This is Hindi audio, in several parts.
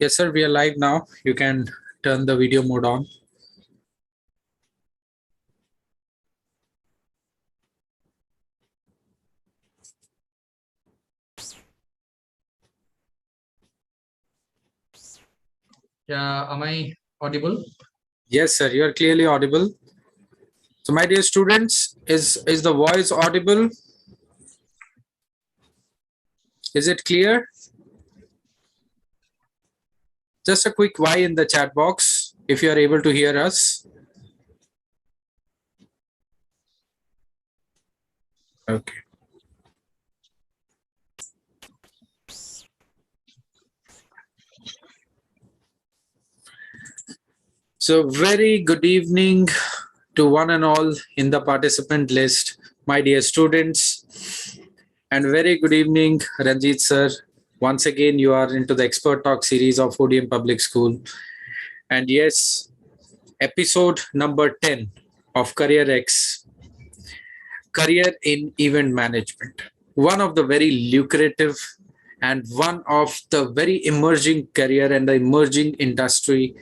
Yes, sir, we are live now. You can turn the video mode on. Yeah, am I audible? Yes, sir, you are clearly audible. So, my dear students, is the voice audible? Is it clear? Just a quick Y in the chat box if you are able to hear us. Okay. So, very good evening to one and all in the participant list, my dear students. And very good evening, Ranjit sir. Once again, you are into the Expert Talk series of ODM Public School. And yes, episode number 10 of Career X, Career in Event Management. One of the very lucrative and one of the very emerging career and the emerging industry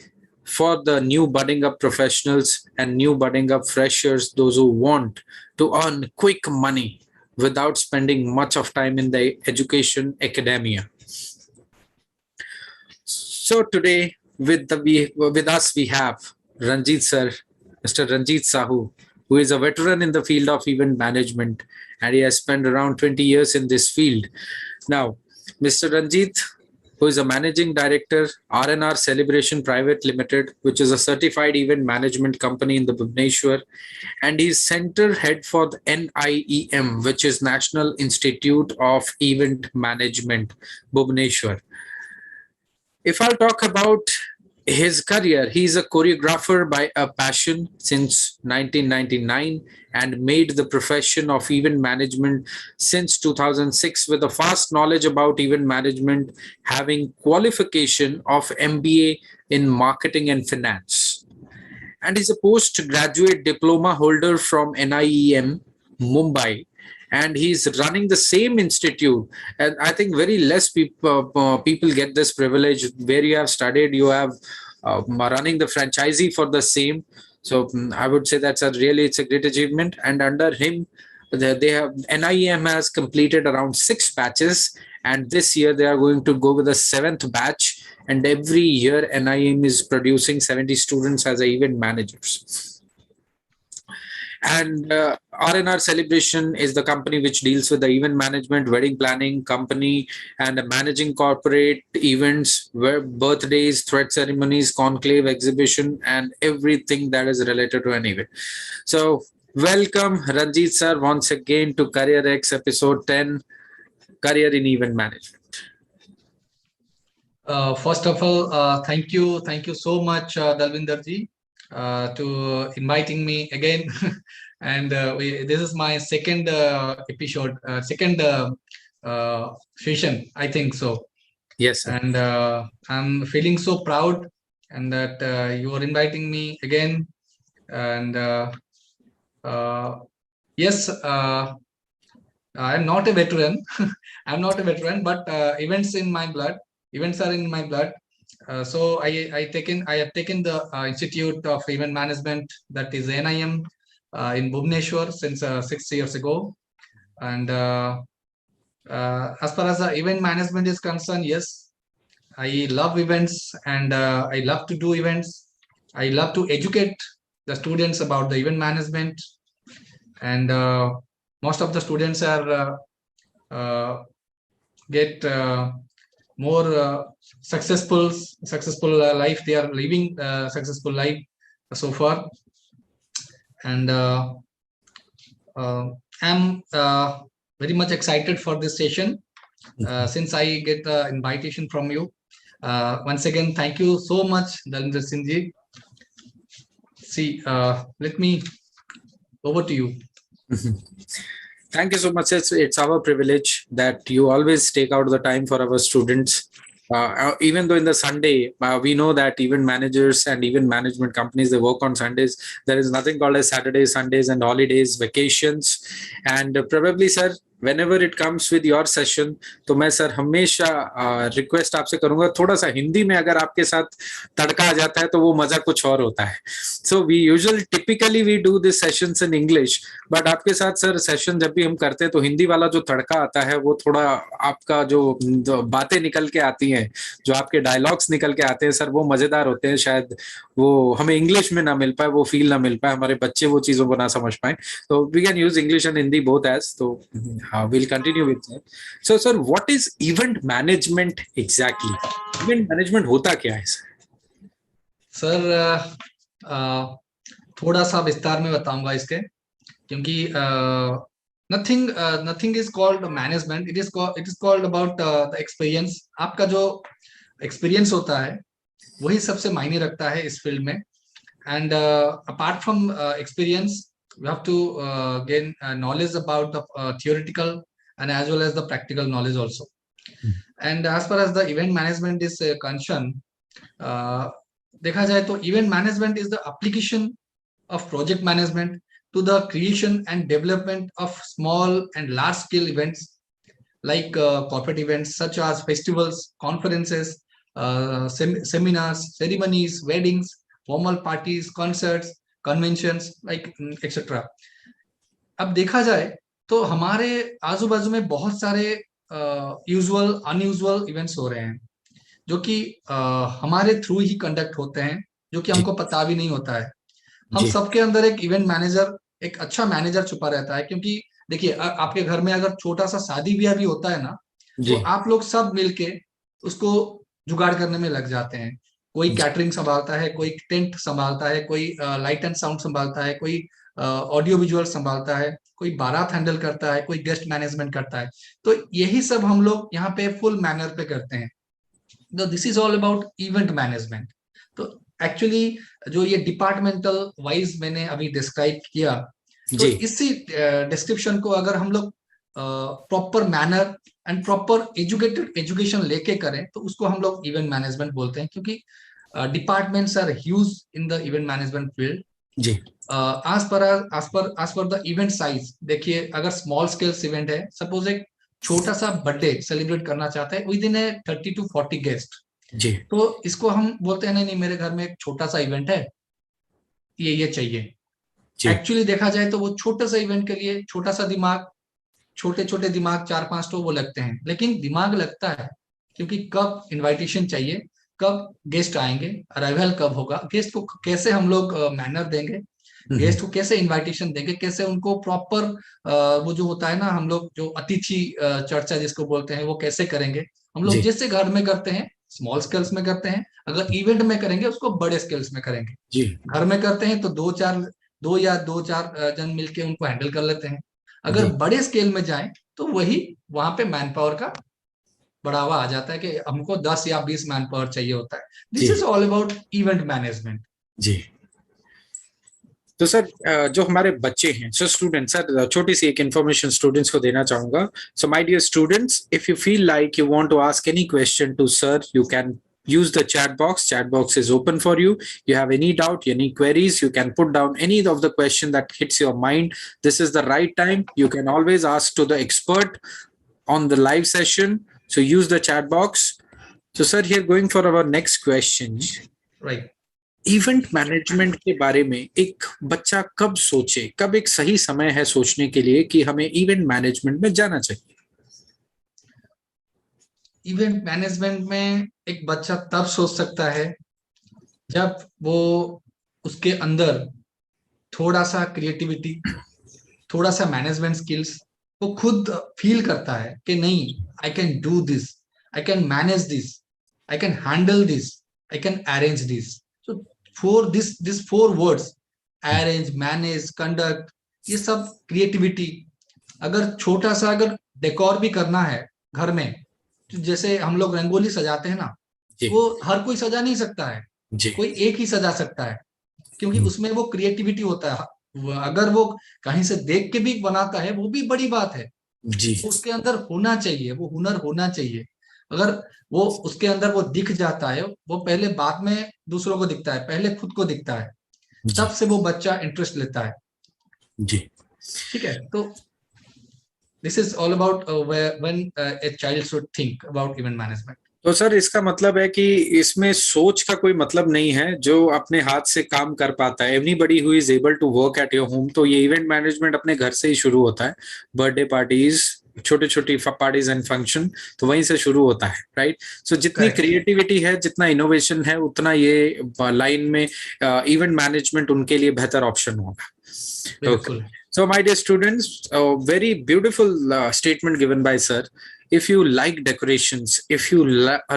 for the new budding up professionals and new budding up freshers, those who want to earn quick money without spending much of time in the education academia. So today with us we have Ranjit sir, Mr. Ranjit Sahu, who is a veteran in the field of event management, and he has spent around 20 years in this field. Now, Mr. Ranjit, who is a managing director, R&R Celebration Private Limited, which is a certified event management company in the Bhubaneswar, and he's center head for the NIEM, which is National Institute of Event Management, Bhubaneswar. If I'll talk about his career, he's a choreographer by a passion since 1999 and made the profession of event management since 2006 with a vast knowledge about event management, having qualification of MBA in marketing and finance. And he's a postgraduate diploma holder from NIEM, Mumbai, and he's running the same institute. And I think very less people get this privilege. Where you have studied, you have running the franchisee for the same. So I would say it's a great achievement. And under him, they have NIEM has completed around 6 batches, and this year they are going to go with the 7th batch. And every year NIEM is producing 70 students as event managers. And R&R Celebration is the company which deals with the event management, wedding planning company, and managing corporate events, where birthdays, thread ceremonies, conclave, exhibition, and everything that is related to an event. So welcome, Ranjit sir, once again to Career X episode 10, Career in Event Management. First of all, thank you so much, Dalvinder ji, to inviting me again. And this is my second episode, second session, I think so. Yes, sir. And I'm feeling so proud, and that you are inviting me again. And yes, I'm not a veteran. I'm not a veteran, but events in my blood. Events are in my blood. So I have taken the Institute of Event Management, that is NIM, in Bhubaneswar since 6 years ago. And as far as the event management is concerned, yes, I love events, and I love to do events. I love to educate the students about the event management, and most of the students are get more successful life. They are living successful life so far, and I'm very much excited for this session since I get the invitation from you. Once again, thank you so much, Dalvinder Singh ji. See, let me over to you. Thank you so much. It's our privilege that you always take out the time for our students. Even though in the Sunday, we know that event managers and event management companies, they work on Sundays. There is nothing called as Saturdays, Sundays, and holidays, vacations. And probably, sir, whenever it comes with your session, तो मैं सर हमेशा रिक्वेस्ट आपसे करूंगा, थोड़ा सा हिंदी में अगर आपके साथ तड़का आ जाता है तो वो मजा कुछ और होता है. So we usually typically we do this sessions in English, but आपके साथ सर सेशन जब भी हम करते हैं तो हिंदी वाला जो तड़का आता है वो थोड़ा आपका जो बातें निकल के आती हैं, जो आपके डायलॉग्स निकल के आते हैं सर, वो मजेदार होते हैं. शायद वो हमें इंग्लिश में ना मिल पाए, वो फील ना मिल पाए, हमारे बच्चे वो चीजों को ना समझ पाए. तो we can use English and Hindi both as. तो हाँ, we'll continue with that. So sir, what is event management exactly? Event management होता क्या है सर? सर थोड़ा सा विस्तार में बताऊंगा इसके, क्योंकि nothing is called management, it is called about the experience. आपका जो एक्सपीरियंस होता है वही सबसे मायने रखता है इस फील्ड में. And apart from experience, we have to gain knowledge about the theoretical and as well as the practical knowledge also. And as far as the event management is concerned, देखा जाए तो event management is the application of project management to the creation and development of small and large scale events like corporate events such as festivals, conferences, seminars, ceremonies, weddings, formal parties, concerts, conventions like etcetera. अब देखा जाए तो हमारे आजू बाजू में बहुत सारे यूजुअल अनयूजुअल इवेंट्स हो रहे हैं जो कि हमारे थ्रू ही कंडक्ट होते हैं, जो कि हमको पता भी नहीं होता है. हम सबके अंदर एक इवेंट मैनेजर, एक अच्छा मैनेजर छुपा रहता है. क्योंकि देखिए, आपके घर में अगर छोटा सा शादी ब्याह भी होता है ना, तो आप लोग सब मिलके उसको जुगाड़ करने में लग जाते हैं. कोई कैटरिंग संभालता है, कोई टेंट संभालता है, कोई लाइट एंड साउंड संभालता है, कोई ऑडियो विजुअल संभालता है, कोई बारात हैंडल करता है, कोई गेस्ट मैनेजमेंट करता है. तो यही सब हम लोग यहाँ पे फुल मैनर पे करते हैं. तो this is all about event management. तो एक्चुअली जो ये डिपार्टमेंटल वाइज मैंने अभी डिस्क्राइब किया, तो इसी डिस्क्रिप्शन को अगर हम लोग proper manner and proper education लेके करें तो उसको हम लोग इवेंट मैनेजमेंट बोलते हैं. क्योंकि departments are huge in the event management field. जी. as per the event size, देखिए अगर स्मॉल स्केल्स इवेंट है, सपोज एक छोटा सा बर्थडे सेलिब्रेट करना चाहते हैं within a 30 to 40 guest, जी, तो इसको हम बोलते हैं नहीं मेरे घर में एक छोटा सा इवेंट है, ये चाहिए. एक्चुअली देखा जाए तो वो छोटा सा इवेंट के लिए छोटा सा दिमाग, छोटे छोटे दिमाग 4-5 तो वो लगते हैं, लेकिन दिमाग लगता है क्योंकि कब इनविटेशन चाहिए, कब गेस्ट आएंगे, अराइवल कब होगा, गेस्ट को कैसे हम लोग मैनर देंगे, गेस्ट को कैसे इनविटेशन देंगे, कैसे उनको प्रॉपर वो जो होता है ना, हम लोग जो अतिथि चर्चा जिसको बोलते हैं वो कैसे करेंगे. हम लोग जैसे घर में करते हैं स्मॉल स्केल्स में करते हैं, अगर इवेंट में करेंगे उसको बड़े स्केल्स में करेंगे. जी. घर में करते हैं तो 2-4 जन मिलके उनको हैंडल कर लेते हैं. अगर बड़े स्केल में जाएं तो वही वहां पे मैन पावर का बढ़ावा आ जाता है कि हमको 10 या 20 मैन पावर चाहिए होता है. This is all about event management. जी. तो सर जो हमारे बच्चे हैं, सो स्टूडेंट्स, सर छोटी सी एक इन्फॉर्मेशन स्टूडेंट्स को देना चाहूंगा. So my dear students, if you feel like you want to ask any question to sir, you can use the chat box. Chat box is open for you. You have any doubt, any queries, you can put down any of the question that hits your mind. This is the right time. You can always ask to the expert on the live session. So use the chat box. So sir, here going for our next question. Right. Event management के बारे में एक बच्चा कब सोचे, कब एक सही समय है सोचने के लिए कि हमें इवेंट मैनेजमेंट में जाना चाहिए? इवेंट मैनेजमेंट में एक बच्चा तब सोच सकता है जब वो उसके अंदर थोड़ा सा क्रिएटिविटी, थोड़ा सा मैनेजमेंट स्किल्स वो खुद फील करता है कि नहीं, I can do this, I can manage this, I can handle this, I can arrange this. So for this 4 words, arrange, manage, conduct, ये सब क्रिएटिविटी. अगर छोटा सा अगर डेकोर भी करना है घर में, जैसे हम लोग रंगोली सजाते हैं ना, वो हर कोई सजा नहीं सकता है, कोई एक ही सजा सकता है, क्योंकि उसमें वो क्रिएटिविटी होता है. अगर वो कहीं से देख के भी बनाता है वो भी बड़ी बात है जी. उसके अंदर होना चाहिए, वो हुनर होना चाहिए. अगर वो उसके अंदर वो दिख जाता है, वो पहले बाद में दूसरों को दिखता है, पहले खुद को दिखता है, तब से वो बच्चा इंटरेस्ट लेता है जी. ठीक है. तो this is all about when a child should think about event management. तो सर इसका मतलब है कि इसमें सोच का कोई मतलब नहीं है, जो अपने हाथ से काम कर पाता है, everybody who is able to work at your home. तो ये इवेंट मैनेजमेंट अपने घर से ही शुरू होता है, बर्थडे पार्टीज, छोटी छोटी पार्टीज एंड फंक्शन, तो वहीं से शुरू होता है, राइट? सो जितनी क्रिएटिविटी है, जितना इनोवेशन है, उतना ये लाइन में इवेंट मैनेजमेंट उनके लिए बेहतर ऑप्शन होगा। बिल्कुल। So my dear students, a very beautiful statement given by sir. If you like decorations, if you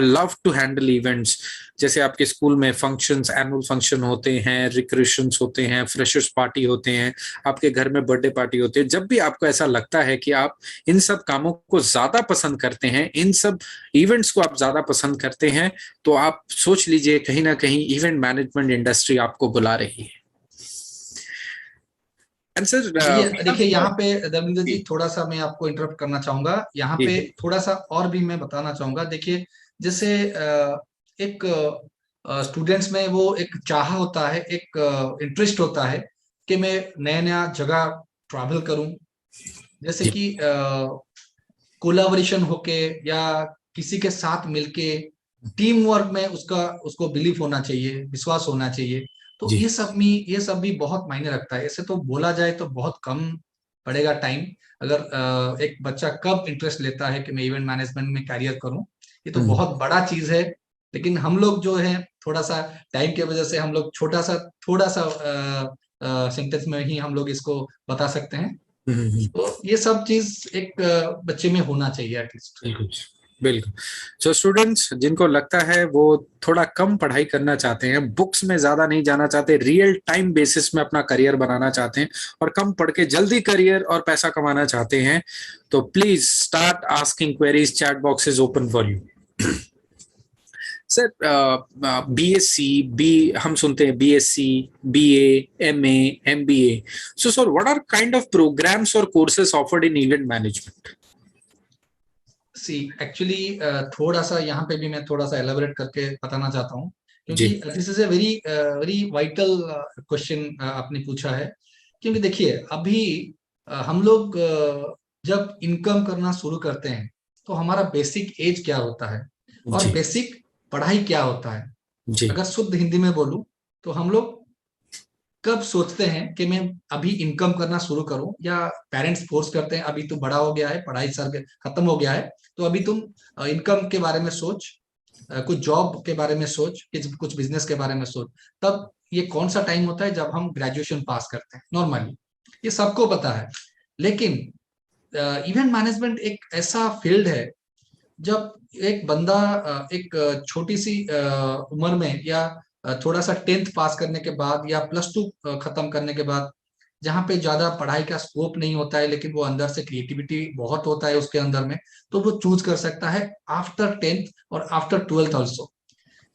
love to handle events, जैसे आपके स्कूल में फंक्शंस, एनुअल फंक्शन होते हैं, रिक्रिएशंस होते हैं, फ्रेशर्स पार्टी होते हैं, आपके घर में बर्थडे पार्टी होती है, जब भी आपको ऐसा लगता है कि आप इन सब कामों को ज्यादा पसंद करते हैं, इन सब इवेंट्स को आप ज्यादा पसंद करते हैं, तो आप सोच लीजिए कहीं ना कहीं इवेंट मैनेजमेंट इंडस्ट्री आपको बुला रही है। देखिए यहाँ पे धर्मेंद्र जी, थोड़ा सा मैं आपको इंटरप्ट करना चाहूंगा यहाँ पे, थोड़ा सा और भी मैं बताना चाहूंगा। देखिए जैसे एक स्टूडेंट्स में वो एक चाह होता है, एक इंटरेस्ट होता है कि मैं नया नया जगह ट्रैवल करूं, जैसे कि कोलैबोरेशन होके या किसी के साथ मिलके टीम वर्क में उसको बिलीफ होना चाहिए, विश्वास होना चाहिए। तो ये सब भी बहुत मायने रखता है। ऐसे तो बोला जाए तो बहुत कम पड़ेगा टाइम, अगर एक बच्चा कब इंटरेस्ट लेता है कि मैं इवेंट मैनेजमेंट में कैरियर करूं, ये तो बहुत बड़ा चीज है। लेकिन हम लोग जो है थोड़ा सा टाइम की वजह से हम लोग थोड़ा सा सेंटेंस में ही हम लोग इसको बता सकते हैं। तो ये सब चीज एक बच्चे में होना चाहिए एटलीस्ट। बिल्कुल। सो स्टूडेंट्स जिनको लगता है वो थोड़ा कम पढ़ाई करना चाहते हैं, बुक्स में ज्यादा नहीं जाना चाहते, रियल टाइम बेसिस में अपना करियर बनाना चाहते हैं और कम पढ़ के जल्दी करियर और पैसा कमाना चाहते हैं, तो please start asking queries, chat box is open for you. Sir BSc हम सुनते हैं BSc, BA, MA, MBA, so sir what are kind of programs और courses offered in event management? Actually थोड़ा सा यहाँ पे भी मैं थोड़ा सा एलाबोरेट करके बताना चाहता हूँ, क्योंकि this is a very vital question आपने पूछा है। क्योंकि देखिए अभी हम लोग जब इनकम करना शुरू करते हैं तो हमारा बेसिक एज क्या होता है और बेसिक पढ़ाई क्या होता है। अगर शुद्ध हिंदी में बोलूं तो हम लोग कब सोचते हैं कि मैं अभी इनकम करना शुरू करूं, या पेरेंट्स फोर्स करते हैं अभी तू बड़ा हो गया है, पढ़ाई खत्म हो गया है, तो अभी तुम इनकम के बारे में सोच, कुछ जॉब के बारे में सोच, कुछ बिजनेस के बारे में सोच। तब ये कौन सा टाइम होता है? जब हम ग्रेजुएशन पास करते हैं नॉर्मली, ये सबको पता है। लेकिन इवेंट मैनेजमेंट एक ऐसा फील्ड है जब एक बंदा एक छोटी सी उम्र में या थोड़ा सा 10th पास करने के बाद या +2 खत्म करने के बाद, जहाँ पे ज्यादा पढ़ाई का स्कोप नहीं होता है लेकिन वो अंदर से क्रिएटिविटी बहुत होता है उसके अंदर में, तो वो चूज कर सकता है आफ्टर 10th और आफ्टर 12th ऑल्सो।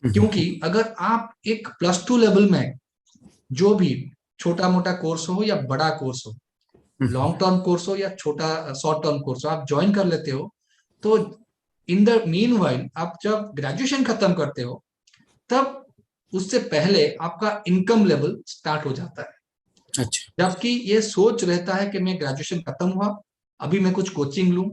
क्योंकि अगर आप एक +2 लेवल में जो भी छोटा मोटा कोर्स हो या बड़ा कोर्स हो, लॉन्ग टर्म कोर्स हो या छोटा शॉर्ट टर्म कोर्स हो, आप ज्वाइन कर लेते हो, तो इन द मीनवाइल आप जब ग्रेजुएशन खत्म करते हो तब उससे पहले आपका इनकम लेवल स्टार्ट हो जाता है। अच्छा। जबकि ये सोच रहता है कि मैं ग्रेजुएशन खत्म हुआ, अभी मैं कुछ कोचिंग लूं,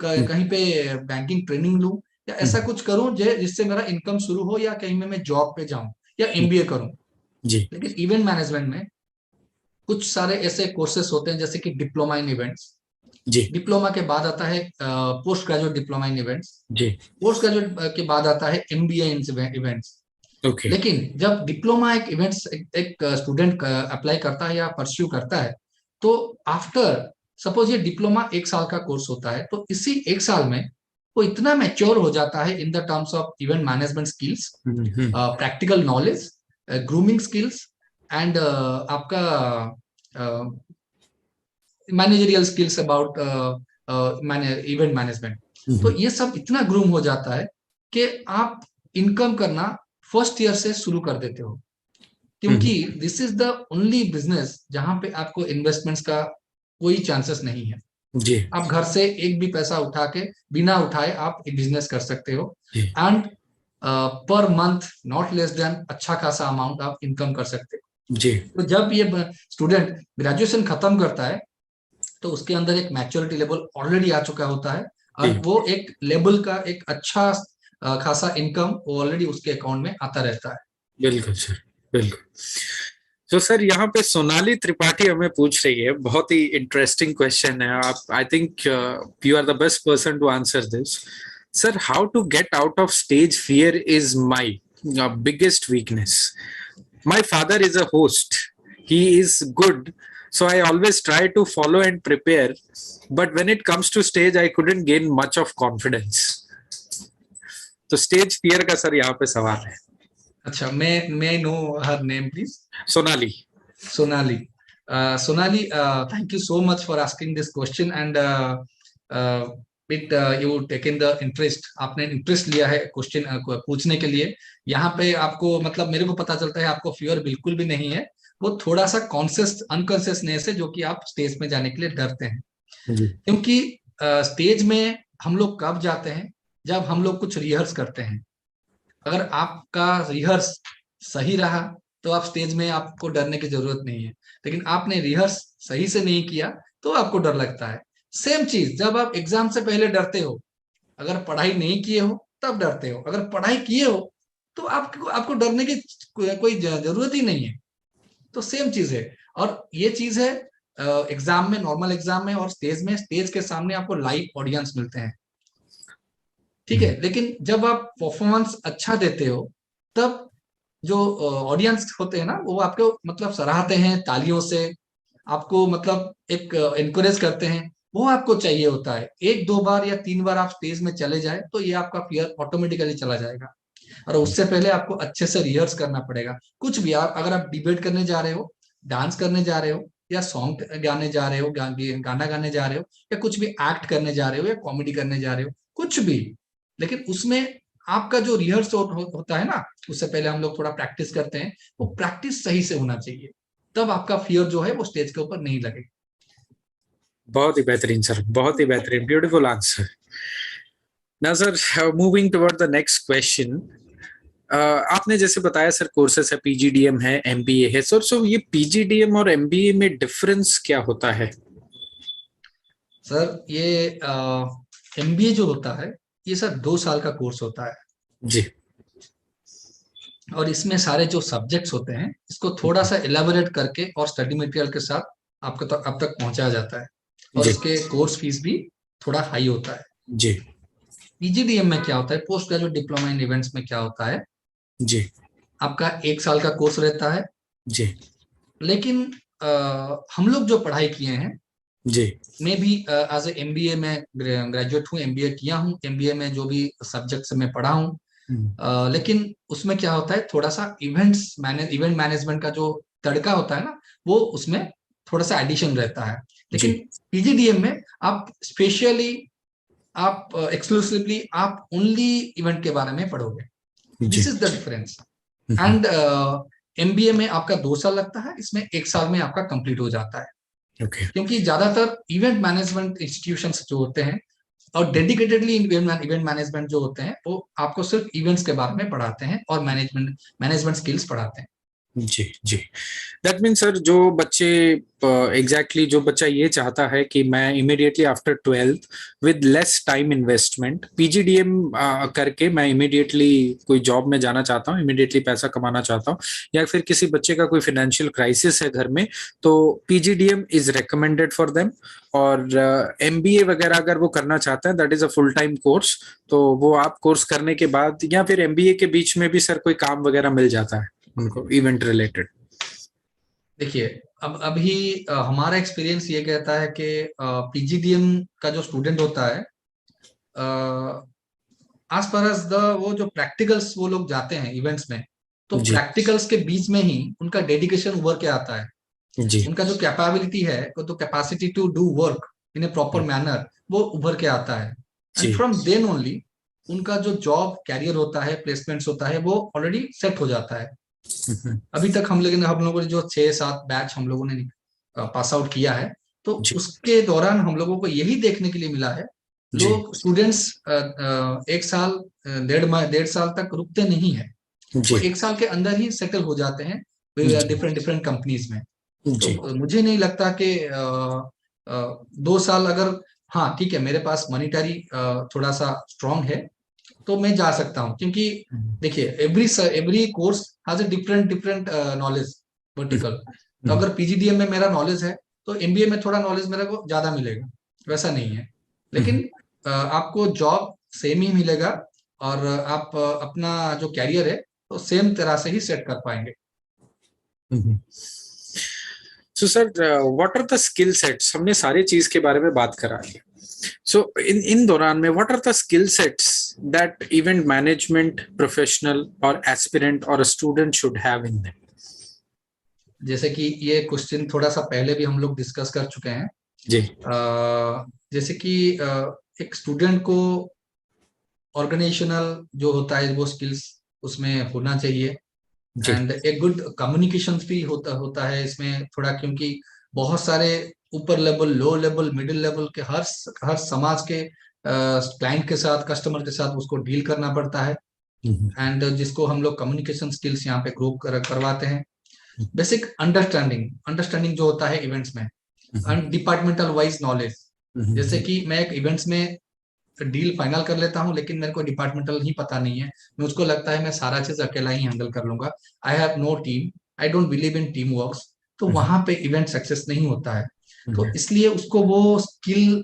कहीं पे बैंकिंग ट्रेनिंग लूं, या ऐसा कुछ करूं जिससे मेरा इनकम शुरू हो, या कहीं में मैं जॉब पे जाऊं या एमबीए करूं। लेकिन इवेंट मैनेजमेंट में कुछ सारे ऐसे कोर्सेस होते हैं जैसे कि डिप्लोमा इन इवेंट्स। डिप्लोमा के बाद आता है post graduate diploma in events. Post graduate के बाद आता है एमबीए इन इवेंट्स। लेकिन जब डिप्लोमा एक इवेंट्स एक स्टूडेंट अप्लाई करता है या परस्यू करता है, तो आफ्टर सपोज ये डिप्लोमा 1 साल का कोर्स होता है, तो इसी 1 साल में वो इतना मैच्योर हो जाता है in the terms of event management skills, practical knowledge, grooming skills and आपका managerial skills about event management. तो ये सब इतना ग्रूम हो जाता है कि आप इनकम करना फर्स्ट ईयर से शुरू कर देते हो, क्योंकि this is the only business जहां पे आपको इन्वेस्टमेंट्स का कोई चांसेस नहीं है। आप घर से एक भी पैसा उठा के बिना उठाए आप एक बिजनेस कर सकते हो, and per month not less than अच्छा खासा अमाउंट आप इनकम कर सकते हो। तो जब ये स्टूडेंट ग्रेजुएशन खत्म करता है तो उसके अंदर एक मैच्योरिटी लेवल ऑलरेडी आ चुका होता है, और जी वो एक लेवल का एक अच्छा खासा इनकम ऑलरेडी उसके अकाउंट में आता रहता है। बिल्कुल सर, बिल्कुल। तो सर यहाँ पे सोनाली त्रिपाठी हमें पूछ रही है, बहुत ही इंटरेस्टिंग क्वेश्चन है। आप, I think you are the best person to answer this. Sir, how to get out of stage fear is my biggest weakness. My father is a host, he is good, so I always try to follow and prepare, but when it comes to stage I couldn't gain much of confidence. तो स्टेज फियर का सर यहाँ पे सवाल है। अच्छा, मैं know her name please. Sonali. Sonali. Sonali, thank you so much for asking this question, and you taken the interest, आपने इंटरेस्ट लिया है क्वेश्चन पूछने के लिए। यहाँ पे आपको मतलब मेरे को पता चलता है आपको फियर बिल्कुल भी नहीं है, वो थोड़ा सा कॉन्शियस अनकॉन्शियसनेस है जो कि आप स्टेज में जाने के लिए डरते हैं। जी क्योंकि स्टेज में हम लोग कब जाते हैं, जब हम लोग कुछ रिहर्स करते हैं। अगर आपका रिहर्स सही रहा तो आप स्टेज में आपको डरने की जरूरत नहीं है, लेकिन आपने रिहर्स सही से नहीं किया तो आपको डर लगता है। सेम चीज जब आप एग्जाम से पहले डरते हो, अगर पढ़ाई नहीं किए हो तब डरते हो, अगर पढ़ाई किए हो तो आपको आपको डरने की कोई जरूरत ही नहीं है। तो सेम चीज है, और ये चीज है एग्जाम में, नॉर्मल एग्जाम में और स्टेज में। स्टेज के सामने आपको लाइव ऑडियंस मिलते हैं, ठीक है, लेकिन जब आप परफॉर्मेंस अच्छा देते हो तब जो ऑडियंस होते हैं ना, वो आपको मतलब सराहते हैं तालियों से, आपको मतलब एक एनकरेज करते हैं। वो आपको चाहिए होता है। एक दो बार या तीन बार आप स्टेज में चले जाए तो ये आपका फियर ऑटोमेटिकली चला जाएगा, और उससे पहले आपको अच्छे से रिहर्स करना पड़ेगा। कुछ भी आप, अगर आप डिबेट करने जा रहे हो, डांस करने जा रहे हो, या सॉन्ग गाने जा रहे हो, गाना गाने जा रहे हो, या कुछ भी एक्ट करने जा रहे हो, या कॉमेडी करने जा रहे हो, कुछ भी, लेकिन उसमें आपका जो रिहर्स होता है ना, उससे पहले हम लोग थोड़ा प्रैक्टिस करते हैं, वो प्रैक्टिस सही से होना चाहिए, तब आपका फियर जो है वो स्टेज के ऊपर नहीं लगेगा। बहुत ही बेहतरीन सर, बहुत ही बेहतरीन, beautiful answer. Now sir, moving toward the next question. आपने जैसे बताया सर कोर्सेस है, पीजीडीएम है, एमबीए है सर, सो ये पीजीडीएम और एमबीए में डिफरेंस क्या होता है? सर ये एमबीए जो होता है ये सर 2 साल का कोर्स होता है जी और इसमें सारे जो सब्जेक्ट्स होते हैं इसको थोड़ा सा इलेबोरेट करके और स्टडी मटेरियल के साथ आपको तक अब तक पहुंचाया जाता है, और जी इसके कोर्स फीस भी थोड़ा हाई होता है। जी पीजीडीएम में क्या होता है, post graduate diploma in events में क्या होता है, जी आपका 1 साल का कोर्स रहता है। जी लेकिन हम लोग जो पढ़ाई किए हैं, जी मैं भी एज ए एमबीए में ग्रेजुएट हूँ, एमबीए किया हूँ, एमबीए में जो भी सब्जेक्ट्स में पढ़ा हूँ, लेकिन उसमें क्या होता है, थोड़ा सा इवेंट मैनेजमेंट का जो तड़का होता है ना, वो उसमें थोड़ा सा एडिशन रहता है। लेकिन जी पीजीडीएम में आप स्पेशली, आप एक्सक्लूसिवली आप ओनली इवेंट के बारे में पढ़ोगे। जी this is the difference. And MBA में आपका 2 साल लगता है, इसमें 1 साल में आपका कंप्लीट हो जाता है। ओके क्योंकि ज्यादातर इवेंट मैनेजमेंट इंस्टीट्यूशंस जो होते हैं और डेडिकेटेडली इवेंट मैनेजमेंट जो होते हैं, वो आपको सिर्फ इवेंट्स के बारे में पढ़ाते हैं और मैनेजमेंट स्किल्स पढ़ाते हैं। जी जी। दैट मीन सर, जो बच्चे एग्जैक्टली जो बच्चा ये चाहता है कि मैं immediately after 12th with less time investment PGDM करके मैं इमीडिएटली कोई जॉब में जाना चाहता हूँ, इमीडिएटली पैसा कमाना चाहता हूँ, या फिर किसी बच्चे का कोई फाइनेंशियल क्राइसिस है घर में, तो PGDM is recommended for them. और एमबीए वगैरह अगर वो करना चाहते हैं, that is a full time course, तो वो आप कोर्स करने के बाद या फिर एमबीए के बीच में भी सर कोई काम वगैरह मिल जाता है उनको इवेंट रिलेटेड? देखिए, अब अभी हमारा एक्सपीरियंस ये कहता है कि पीजीडीएम का जो स्टूडेंट होता है, आस पास द वो जो प्रैक्टिकल्स वो लोग जाते हैं इवेंट्स में, तो जी प्रैक्टिकल्स के बीच में ही उनका डेडिकेशन उभर के आता है। जी उनका जो कैपेबिलिटी है, वो तो capacity to do work in a proper manner, वो उभर के आता है। एंड जी फ्रॉम देन ओनली उनका जो जॉब कैरियर होता है, प्लेसमेंट्स होता है, वो ऑलरेडी सेट हो जाता है। अभी तक हम लोगों ने जो 6-7 बैच हम लोगों ने पास आउट किया है, तो जी उसके दौरान हम लोगों को यही देखने के लिए मिला है, जी लोग स्टूडेंट्स 1 साल 1.5 साल तक रुकते नहीं है, वो जी 1 साल के अंदर ही सेटल हो जाते हैं जी डिफरेंट डिफरेंट कंपनीज में। जी तो मुझे नहीं लगता कि 2 साल अगर, हाँ ठीक है, मेरे पास मॉनिटरी थोड़ा सा स्ट्रांग है तो मैं जा सकता हूँ, क्योंकि देखिए every course has a different different knowledge vertical. तो अगर पीजीडीएम में मेरा नॉलेज है तो एमबीए में थोड़ा नॉलेज मेरे को ज्यादा मिलेगा, वैसा नहीं है। लेकिन आपको जॉब सेम ही मिलेगा, और आप अपना जो कैरियर है तो सेम तरह से ही सेट कर पाएंगे। So sir, what are the skill sets? हमने सारी चीज के बारे में बात करा ली। सो इन दौरान में what are the skill sets that event management professional और एस्पिरेंट और student should have in them? जैसे कि ये क्वेश्चन थोड़ा सा पहले भी हम लोग डिस्कस कर चुके हैं। जी जैसे कि एक स्टूडेंट को ऑर्गेनाइजेशनल जो होता है वो स्किल्स उसमें होना चाहिए, जी एंड एक गुड कम्युनिकेशन भी होता होता है इसमें थोड़ा, क्योंकि बहुत सारे ऊपर level, low level, middle level के हर समाज के क्लाइंट के साथ, कस्टमर के साथ उसको डील करना पड़ता है, एंड जिसको हम लोग कम्युनिकेशन स्किल्स यहाँ पे करवाते हैं। बेसिक अंडरस्टैंडिंग अंडरस्टैंडिंग जो होता है इवेंट्स में, एंड डिपार्टमेंटल वाइज नॉलेज। जैसे कि मैं एक इवेंट्स में डील फाइनल कर लेता हूँ, लेकिन मेरे को डिपार्टमेंटल ही पता नहीं है, मैं उसको लगता है मैं सारा चीज अकेला ही हैंडल कर लूंगा, I have no team, I don't believe in team works, तो वहां पे इवेंट सक्सेस नहीं होता है। तो इसलिए उसको वो स्किल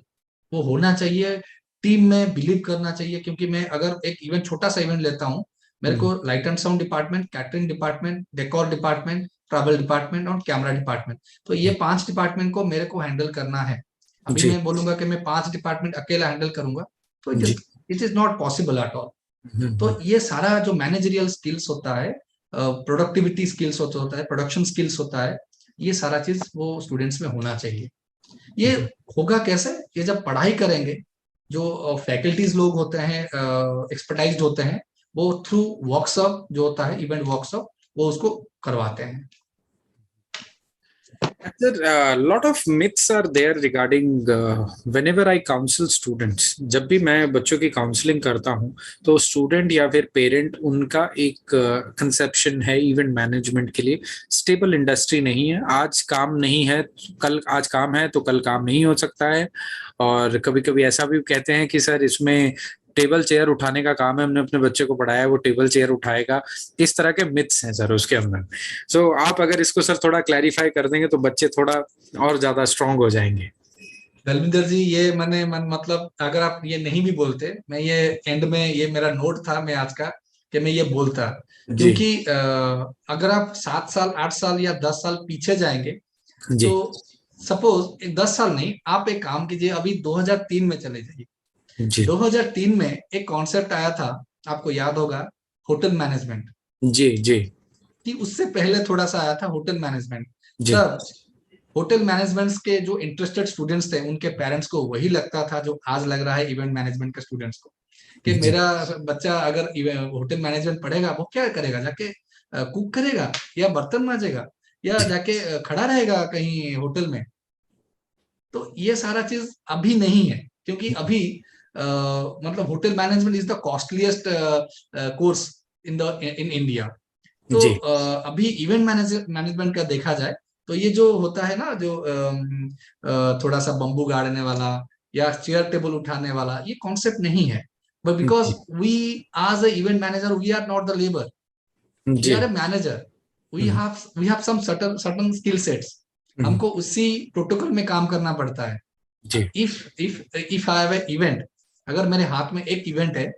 वो होना चाहिए, टीम में बिलीव करना चाहिए। क्योंकि मैं अगर एक इवेंट, छोटा सा इवेंट लेता हूँ, मेरे को light and sound department, catering department, decor department, travel department और कैमरा डिपार्टमेंट, तो ये 5 डिपार्टमेंट को मेरे को हैंडल करना है। अभी जी मैं बोलूंगा कि मैं 5 डिपार्टमेंट अकेला हैंडल करूंगा, तो जी it is not possible at all. तो ये सारा जो मैनेजरियल स्किल्स होता है, प्रोडक्टिविटी स्किल्स होता है, प्रोडक्शन स्किल्स होता है, ये सारा चीज वो स्टूडेंट्स में होना चाहिए। ये होगा कैसे? ये जब पढ़ाई करेंगे, जो फैकल्टीज लोग होते हैं, एक्सपर्टाइज्ड होते हैं, वो थ्रू वर्कशॉप जो होता है, इवेंट वर्कशॉप, वो उसको करवाते हैं। Sir, a lot of myths are there regarding whenever I counsel students. जब भी मैं बच्चों की काउंसलिंग करता हूँ तो स्टूडेंट या फिर पेरेंट, उनका एक कंसेप्शन है इवेंट मैनेजमेंट के लिए, स्टेबल इंडस्ट्री नहीं है, आज काम नहीं है कल, आज काम है तो कल काम नहीं हो सकता है। और कभी कभी ऐसा भी कहते हैं कि सर इसमें टेबल चेयर उठाने का काम है, हमने अपने बच्चे को पढ़ाया वो टेबल चेयर उठाएगा। इस तरह के मिथ्स हैं सर उसके अंदर। सो आप अगर इसको सर थोड़ा क्लैरिफाई कर देंगे तो बच्चे थोड़ा और ज्यादा स्ट्रांग हो जाएंगे। दलविंदर जी, ये मतलब अगर आप ये नहीं भी बोलते, मैं ये एंड में ये मेरा नोट था मैं आज का, कि मैं ये बोलता। जी क्योंकि अगर आप 7 साल, 8 साल या 10 साल पीछे जाएंगे, जी तो सपोज 10 साल नहीं, आप एक काम कीजिए, अभी 2003 में चले जाइए। जी 2003 में एक कॉन्सेप्ट आया था, आपको याद होगा, होटल मैनेजमेंट। जी जी कि उससे पहले थोड़ा सा आया था होटल मैनेजमेंट। जी तब होटल मैनेजमेंट के जो इंटरेस्टेड स्टूडेंट्स थे, उनके पेरेंट्स को वही लगता था जो आज लग रहा है इवेंट मैनेजमेंट के स्टूडेंट्स को, कि जी मेरा बच्चा अगर होटल मैनेजमेंट पढ़ेगा, वो क्या करेगा? जाके कुक करेगा, या बर्तन मांजेगा, या जाके खड़ा रहेगा कहीं होटल में। तो ये सारा चीज अभी नहीं है, क्योंकि अभी मतलब hotel management is the costliest course in India. तो जी अभी इवेंट मैनेजमेंट का देखा जाए, तो ये जो होता है ना, जो थोड़ा सा बम्बू गाड़ने वाला या चेयर टेबल उठाने वाला, ये कॉन्सेप्ट नहीं है। बट बिकॉज जी we as a event manager, we are not the labour, we जी are a manager, we have some certain skill sets. हमको उसी प्रोटोकॉल में काम करना पड़ता है। जी if I have a event, अगर मेरे हाथ में एक इवेंट है,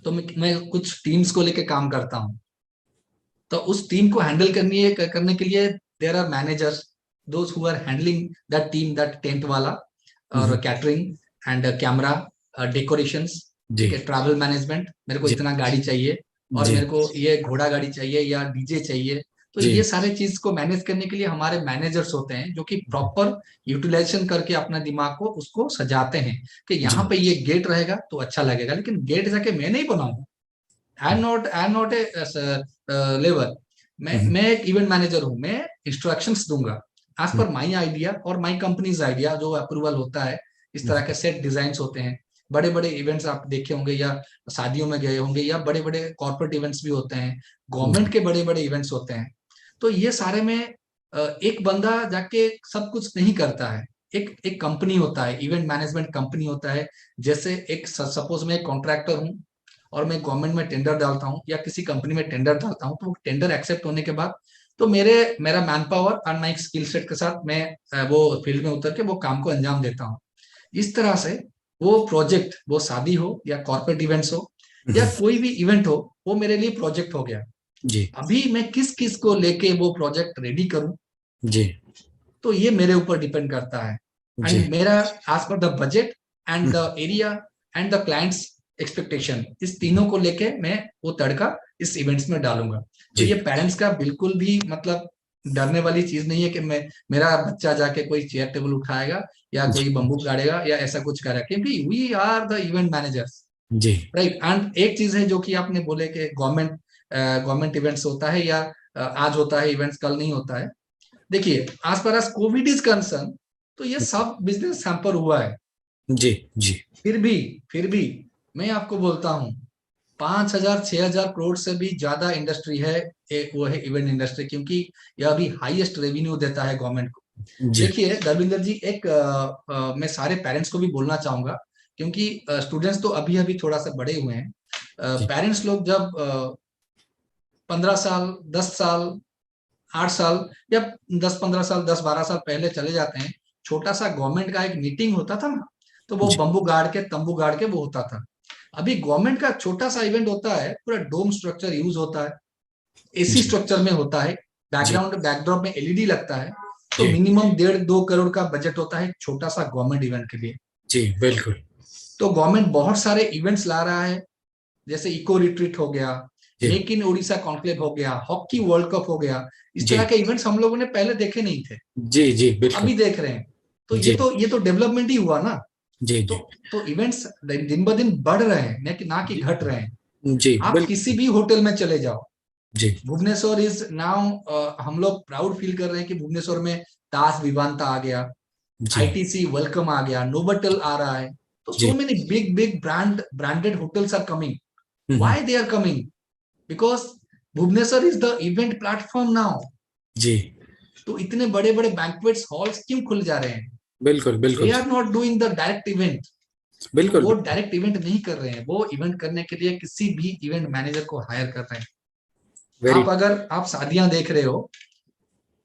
तो मैं कुछ टीम्स को लेके काम करता हूँ। तो उस टीम को हैंडल करने के लिए there are managers, those who are handling that team, that tent वाला, और कैटरिंग एंड कैमरा, डेकोरेशंस, ठीक जी है, ट्रैवल मैनेजमेंट, मेरे को जी इतना गाड़ी चाहिए, और जी मेरे को ये घोड़ा गाड़ी चाहिए या डीजे चाहिए। तो जी ये सारे चीज को मैनेज करने के लिए हमारे मैनेजर्स होते हैं, जो कि प्रॉपर यूटिलाइजेशन करके अपना दिमाग को उसको सजाते हैं, कि यहाँ जी पे ये गेट रहेगा तो अच्छा लगेगा। लेकिन गेट जाके मैं नहीं बनाऊंगा, I am not a labour. मैं एक इवेंट मैनेजर हूँ, मैं इंस्ट्रक्शंस दूंगा एज पर माई आइडिया और माई कंपनीज आइडिया, जो अप्रूवल होता है। इस तरह के सेट डिजाइन होते हैं। बड़े बड़े इवेंट्स आप देखे होंगे, या शादियों में गए होंगे, या बड़े बड़े कॉर्पोरेट इवेंट्स भी होते हैं, गवर्नमेंट के बड़े बड़े इवेंट्स होते हैं। तो ये सारे में एक बंदा जाके सब कुछ नहीं करता है, एक कंपनी होता है, इवेंट मैनेजमेंट कंपनी होता है। जैसे एक सपोज मैं कॉन्ट्रैक्टर हूँ और मैं गवर्नमेंट में टेंडर डालता हूँ या किसी कंपनी में टेंडर डालता हूँ, तो टेंडर एक्सेप्ट होने के बाद तो मेरा मैन पावर और माई स्किल सेट के साथ मैं वो फील्ड में उतर के वो काम को अंजाम देता हूँ। इस तरह से वो प्रोजेक्ट, वो शादी हो या कॉर्पोरेट इवेंट्स हो या कोई भी इवेंट हो, वो मेरे लिए प्रोजेक्ट हो गया। जी अभी मैं किस किस को लेके वो प्रोजेक्ट रेडी करूं, जी तो ये मेरे ऊपर डिपेंड करता है। जी एंड मेरा as per the budget and the area and the clients expectation, इस तीनों को लेके मैं वो तड़का इस इवेंट्स में डालूंगा। तो जी ये पेरेंट्स का बिल्कुल भी मतलब डरने वाली चीज नहीं है कि मैं मेरा बच्चा जाके कोई चेयर टेबल उठाएगा या जी कोई बंबू गाड़ेगा या ऐसा कुछ करेगा, क्योंकि we are the event managers, जी राइट। एंड एक चीज है जो कि आपने बोले कि गवर्नमेंट इवेंट्स होता है या आज होता है इवेंट्स, कल नहीं होता है। देखिए, as per as Covid is concern, तो ये सब बिजनेस हैम्पर हुआ है। जी जी फिर भी मैं आपको बोलता हूँ, 5,000 6,000 करोड़ से भी ज्यादा इंडस्ट्री है, एक वो है इवेंट इंडस्ट्री, क्योंकि यह अभी हाईएस्ट रेवेन्यू देता है गवर्नमेंट को। जी देखिए दरविंदर जी, एक मैं सारे पेरेंट्स को भी बोलना चाहूंगा, क्योंकि स्टूडेंट्स तो अभी अभी थोड़ा सा बड़े हुए हैं। जी पेरेंट्स लोग जब 15 साल, 10 साल, 8 साल या 10 15 साल, 10 12 साल पहले चले जाते हैं, छोटा सा गवर्नमेंट का एक मीटिंग होता था ना, तो वो जी बम्बू गाड़ के, तंबू गाड़ के वो होता था। अभी गवर्नमेंट का छोटा सा इवेंट होता है, पूरा डोम स्ट्रक्चर यूज होता है, एसी जी स्ट्रक्चर में होता है, जी बैकग्राउंड बैकड्रॉप में एलईडी लगता है। तो जी मिनिमम 1.5 2 करोड़ का बजट होता है एक छोटा सा गवर्नमेंट इवेंट के लिए। जी बिल्कुल तो गवर्नमेंट बहुत सारे इवेंट्स ला रहा है, जैसे इको रिट्रीट हो गया, जी मेक इन उड़ीसा कॉन्क्लेव हो गया, हॉकी वर्ल्ड कप हो गया। इस जी तरह के इवेंट्स हम लोगों ने पहले देखे नहीं थे, जी जी बिल्कुल अभी देख रहे हैं। तो ये जी तो ये तो डेवलपमेंट ही हुआ ना। जी तो जी इवेंट्स दिन ब दिन बढ़ रहे हैं, ना कि जी घट रहे हैं। जी आप किसी बिल्कुल भी होटल में चले जाओ, जी भुवनेश्वर इज नाउ, हम लोग प्राउड फील कर रहे हैं कि भुवनेश्वर में ताज विवांता आ गया, जी आईटीसी वेलकम आ गया, नोबोटेल आ रहा है। तो सो जी many big big branded hotels are coming. Hmm, why they are coming? Because Bhubaneswar is the event platform now. जी तो इतने बड़े बड़े बैंक्वेट्स हॉल्स क्यों खुल जा रहे हैं? बिल्कुल दे बिल्कुल are not doing the direct event. तो बिल्कुल वो डायरेक्ट इवेंट नहीं कर रहे हैं, वो इवेंट करने के लिए किसी भी इवेंट मैनेजर को हायर कर रहे हैं। वेरी अगर आप शादियां देख रहे हो,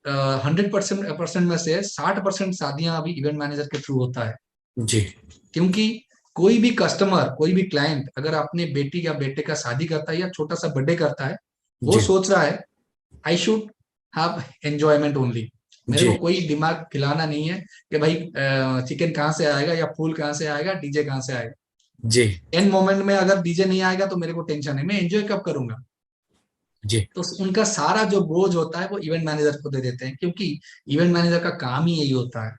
100% में से 60% शादियां अभी इवेंट मैनेजर के थ्रू होता है। जी क्योंकि कोई भी कस्टमर, कोई भी क्लाइंट अगर अपने बेटी या बेटे का शादी करता है या छोटा सा बर्थडे करता है, वो जी सोच रहा है I should have enjoyment only. मेरे जी को कोई दिमाग खिलाना नहीं है कि भाई चिकन कहाँ से आएगा या फूल कहाँ से आएगा, डीजे कहाँ से आएगा। जी एन मोमेंट में अगर डीजे नहीं आएगा तो मेरे को टेंशन है, मैं एंजॉय कब करूंगा? जी तो उनका सारा जो बोझ होता है वो इवेंट मैनेजर को दे देते हैं, क्योंकि इवेंट मैनेजर का काम ही यही होता है।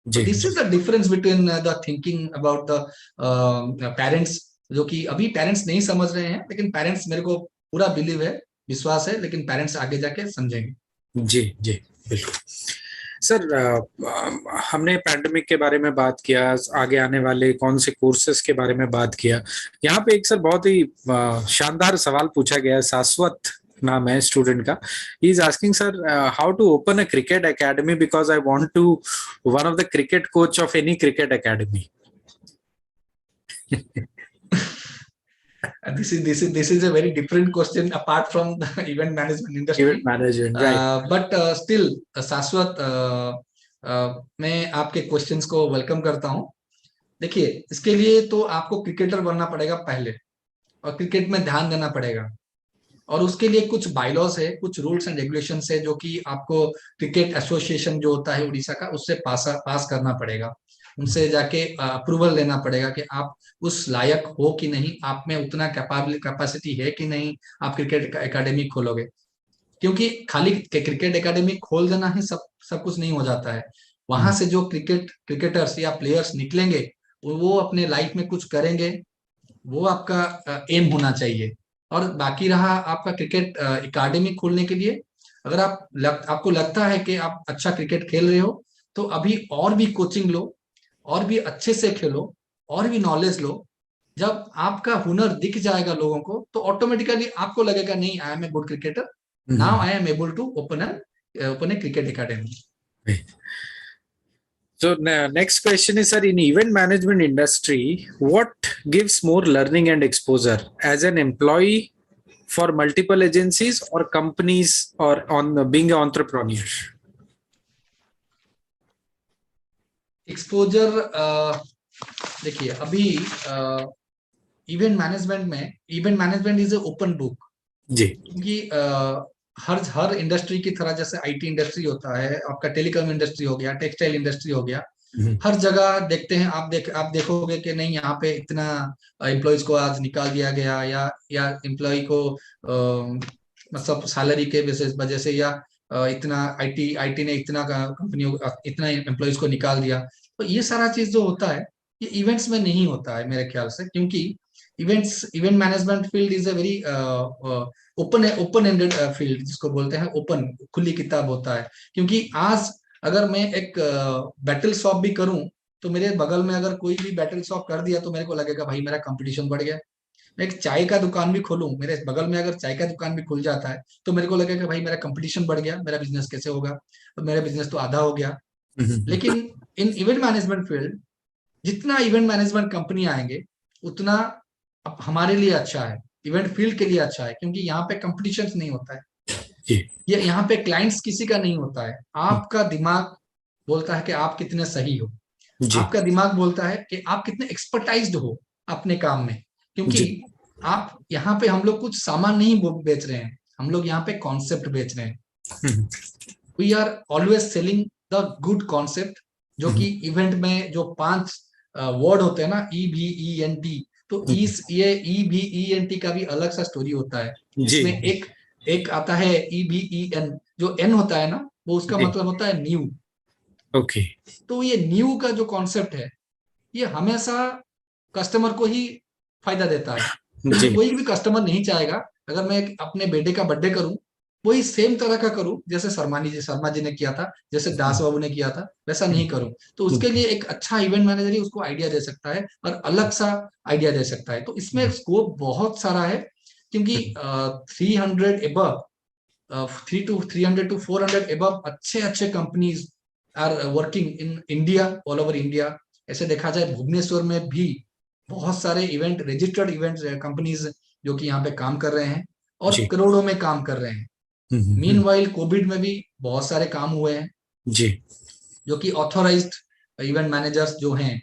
तो जी दिस जी is the difference between the thinking about the parents, जो कि अभी पेरेंट्स नहीं समझ रहे हैं, लेकिन पेरेंट्स, मेरे को पूरा बिलीव है, विश्वास है, लेकिन पेरेंट्स आगे जाके समझेंगे। जी जी बिल्कुल सर। हमने पैंडेमिक के बारे में बात किया, आगे आने वाले कौन से कोर्सेज के बारे में बात किया। यहाँ पे एक सर बहुत ही शानदार सवाल पूछा गया है, शाश्वत नाम है स्टूडेंट का। He is asking sir how to open a cricket academy because I want to one of the cricket coach of any cricket academy. This is a very different question apart from the event management event industry. Management right. But still, शाश्वत, मैं आपके क्वेश्चंस को वेलकम करता हूँ। देखिए, इसके लिए तो आपको क्रिकेटर बनना पड़ेगा पहले, और क्रिकेट में ध्यान देना पड़ेगा। और उसके लिए कुछ बाइलॉज है, कुछ रूल्स एंड रेगुलेशंस है, जो कि आपको क्रिकेट एसोसिएशन जो होता है उड़ीसा का, उससे पास करना पड़ेगा। उनसे जाके अप्रूवल लेना पड़ेगा कि आप उस लायक हो कि नहीं, आप में उतना कैपेसिटी है कि नहीं, आप क्रिकेट एकेडमी खोलोगे। क्योंकि खाली क्रिकेट एकेडमी खोल देना ही सब सब कुछ नहीं हो जाता है। वहां से जो क्रिकेटर्स या प्लेयर्स निकलेंगे, वो अपने लाइफ में कुछ करेंगे, वो आपका एम होना चाहिए। और बाकी रहा आपका क्रिकेट एकेडमी खोलने के लिए, अगर आपको लगता है कि आप अच्छा क्रिकेट खेल रहे हो, तो अभी और भी कोचिंग लो, और भी अच्छे से खेलो, और भी नॉलेज लो। जब आपका हुनर दिख जाएगा लोगों को, तो ऑटोमेटिकली आपको लगेगा नहीं, I am a good cricketer, now I am able to open a cricket academy. So next question is, sir, in event management industry, what gives more learning and exposure as an employee for multiple agencies or companies, or on being an entrepreneur? Exposure, देखिए अभी event management is a open book, जी। क्योंकि हर इंडस्ट्री की तरह, जैसे आईटी इंडस्ट्री होता है, आपका टेलीकॉम इंडस्ट्री हो गया, टेक्सटाइल इंडस्ट्री हो गया, हर जगह देखते हैं, आप देखोगे कि नहीं यहाँ पे इतना एम्प्लॉयज को आज निकाल दिया गया, या एम्प्लॉय को मतलब सैलरी के बेसिस वजह से, या इतना आईटी ने इतना कंपनियों इतना एम्प्लॉयज को निकाल दिया। तो ये सारा चीज जो होता है, ये इवेंट्स में नहीं होता है मेरे ख्याल से, क्योंकि event management field is a very open ended field, जिसको बोलते हैं ओपन, खुली किताब होता है। क्योंकि आज अगर मैं एक बैटल शॉप भी करूं, तो मेरे बगल में अगर कोई भी बैटल शॉप कर दिया, तो मेरे को लगेगा भाई मेरा कंपटीशन बढ़ गया। मैं एक चाय का दुकान भी खोलूं, मेरे बगल में अगर चाय का दुकान भी खुल जाता है, तो मेरे को लगेगा भाई मेरा कंपटीशन बढ़ गया, मेरा बिजनेस कैसे होगा, तो मेरा बिजनेस तो आधा हो गया। लेकिन इन इवेंट मैनेजमेंट फील्ड, जितना इवेंट मैनेजमेंट कंपनी आएंगे, उतना अब हमारे लिए अच्छा है, इवेंट फील्ड के लिए अच्छा है, क्योंकि यहाँ पे कंपटीशन नहीं होता है, ये यहाँ पे क्लाइंट्स किसी का नहीं होता है। आपका दिमाग बोलता है कि आप कितने सही हो, जी। आपका दिमाग बोलता है कि आप कितने एक्सपर्टाइज्ड हो अपने काम में, क्योंकि जी। आप यहाँ पे, हम लोग कुछ सामान नहीं बेच रहे हैं, हम लोग यहाँ पे कॉन्सेप्ट बेच रहे हैं। We are always selling the good concept, जो कि इवेंट में जो 5 वर्ड होते हैं ना, EVENT, तो ये EVENT का भी अलग सा स्टोरी होता है। जी। इसमें एक एक आता है EVEN, जो N होता है ना, वो उसका जी। मतलब होता है न्यू। ओके। तो ये न्यू का जो कॉन्सेप्ट है, ये हमेशा कस्टमर को ही फायदा देता है, क्योंकि जी। कोई भी कस्टमर नहीं चाहेगा अगर मैं अपने बेटे का बर्थडे करूं, वही सेम तरह का करूं जैसे शर्मा जी ने किया था, जैसे दास बाबू ने किया था, वैसा नहीं करूं। तो उसके लिए एक अच्छा इवेंट मैनेजर ही उसको आइडिया दे सकता है, और अलग सा आइडिया दे सकता है। तो इसमें स्कोप बहुत सारा है, क्योंकि 300 एबव, 300 to 400 एबव अच्छे अच्छे companies are working in India, all over India. ऐसे देखा जाए भुवनेश्वर में भी बहुत सारे इवेंट, रजिस्टर्ड इवेंट कंपनीज जो कि यहाँ पे काम कर रहे हैं, और जी। करोड़ों में काम कर रहे हैं। मीनवाइल कोविड में भी बहुत सारे काम हुए हैं, जी। जो कि ऑथोराइज्ड इवेंट मैनेजर्स जो हैं,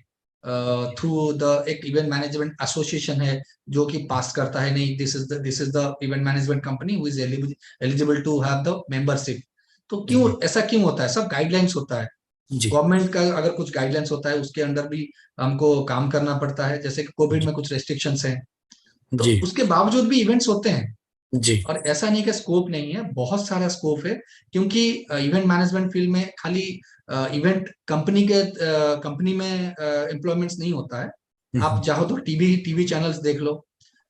थ्रू द एक इवेंट मैनेजमेंट एसोसिएशन है, जो कि पास करता है, नहीं this is the event management company who is eligible to have the membership. तो क्यों ऐसा क्यों होता है? सब गाइडलाइंस होता है, जी। गवर्नमेंट का अगर कुछ गाइडलाइंस होता है, उसके अंडर भी हमको काम करना पड़ता है। जैसे कि कोविड में कुछ रेस्ट्रिक्शंस हैं, तो जी। उसके बावजूद भी इवेंट्स होते हैं। जी। और ऐसा नहीं कि स्कोप नहीं है, बहुत सारा स्कोप है, क्योंकि इवेंट मैनेजमेंट फील्ड में खाली इवेंट कंपनी में एम्प्लॉयमेंट्स नहीं होता है। आप चाहो तो टीवी टीवी चैनल्स देख लो।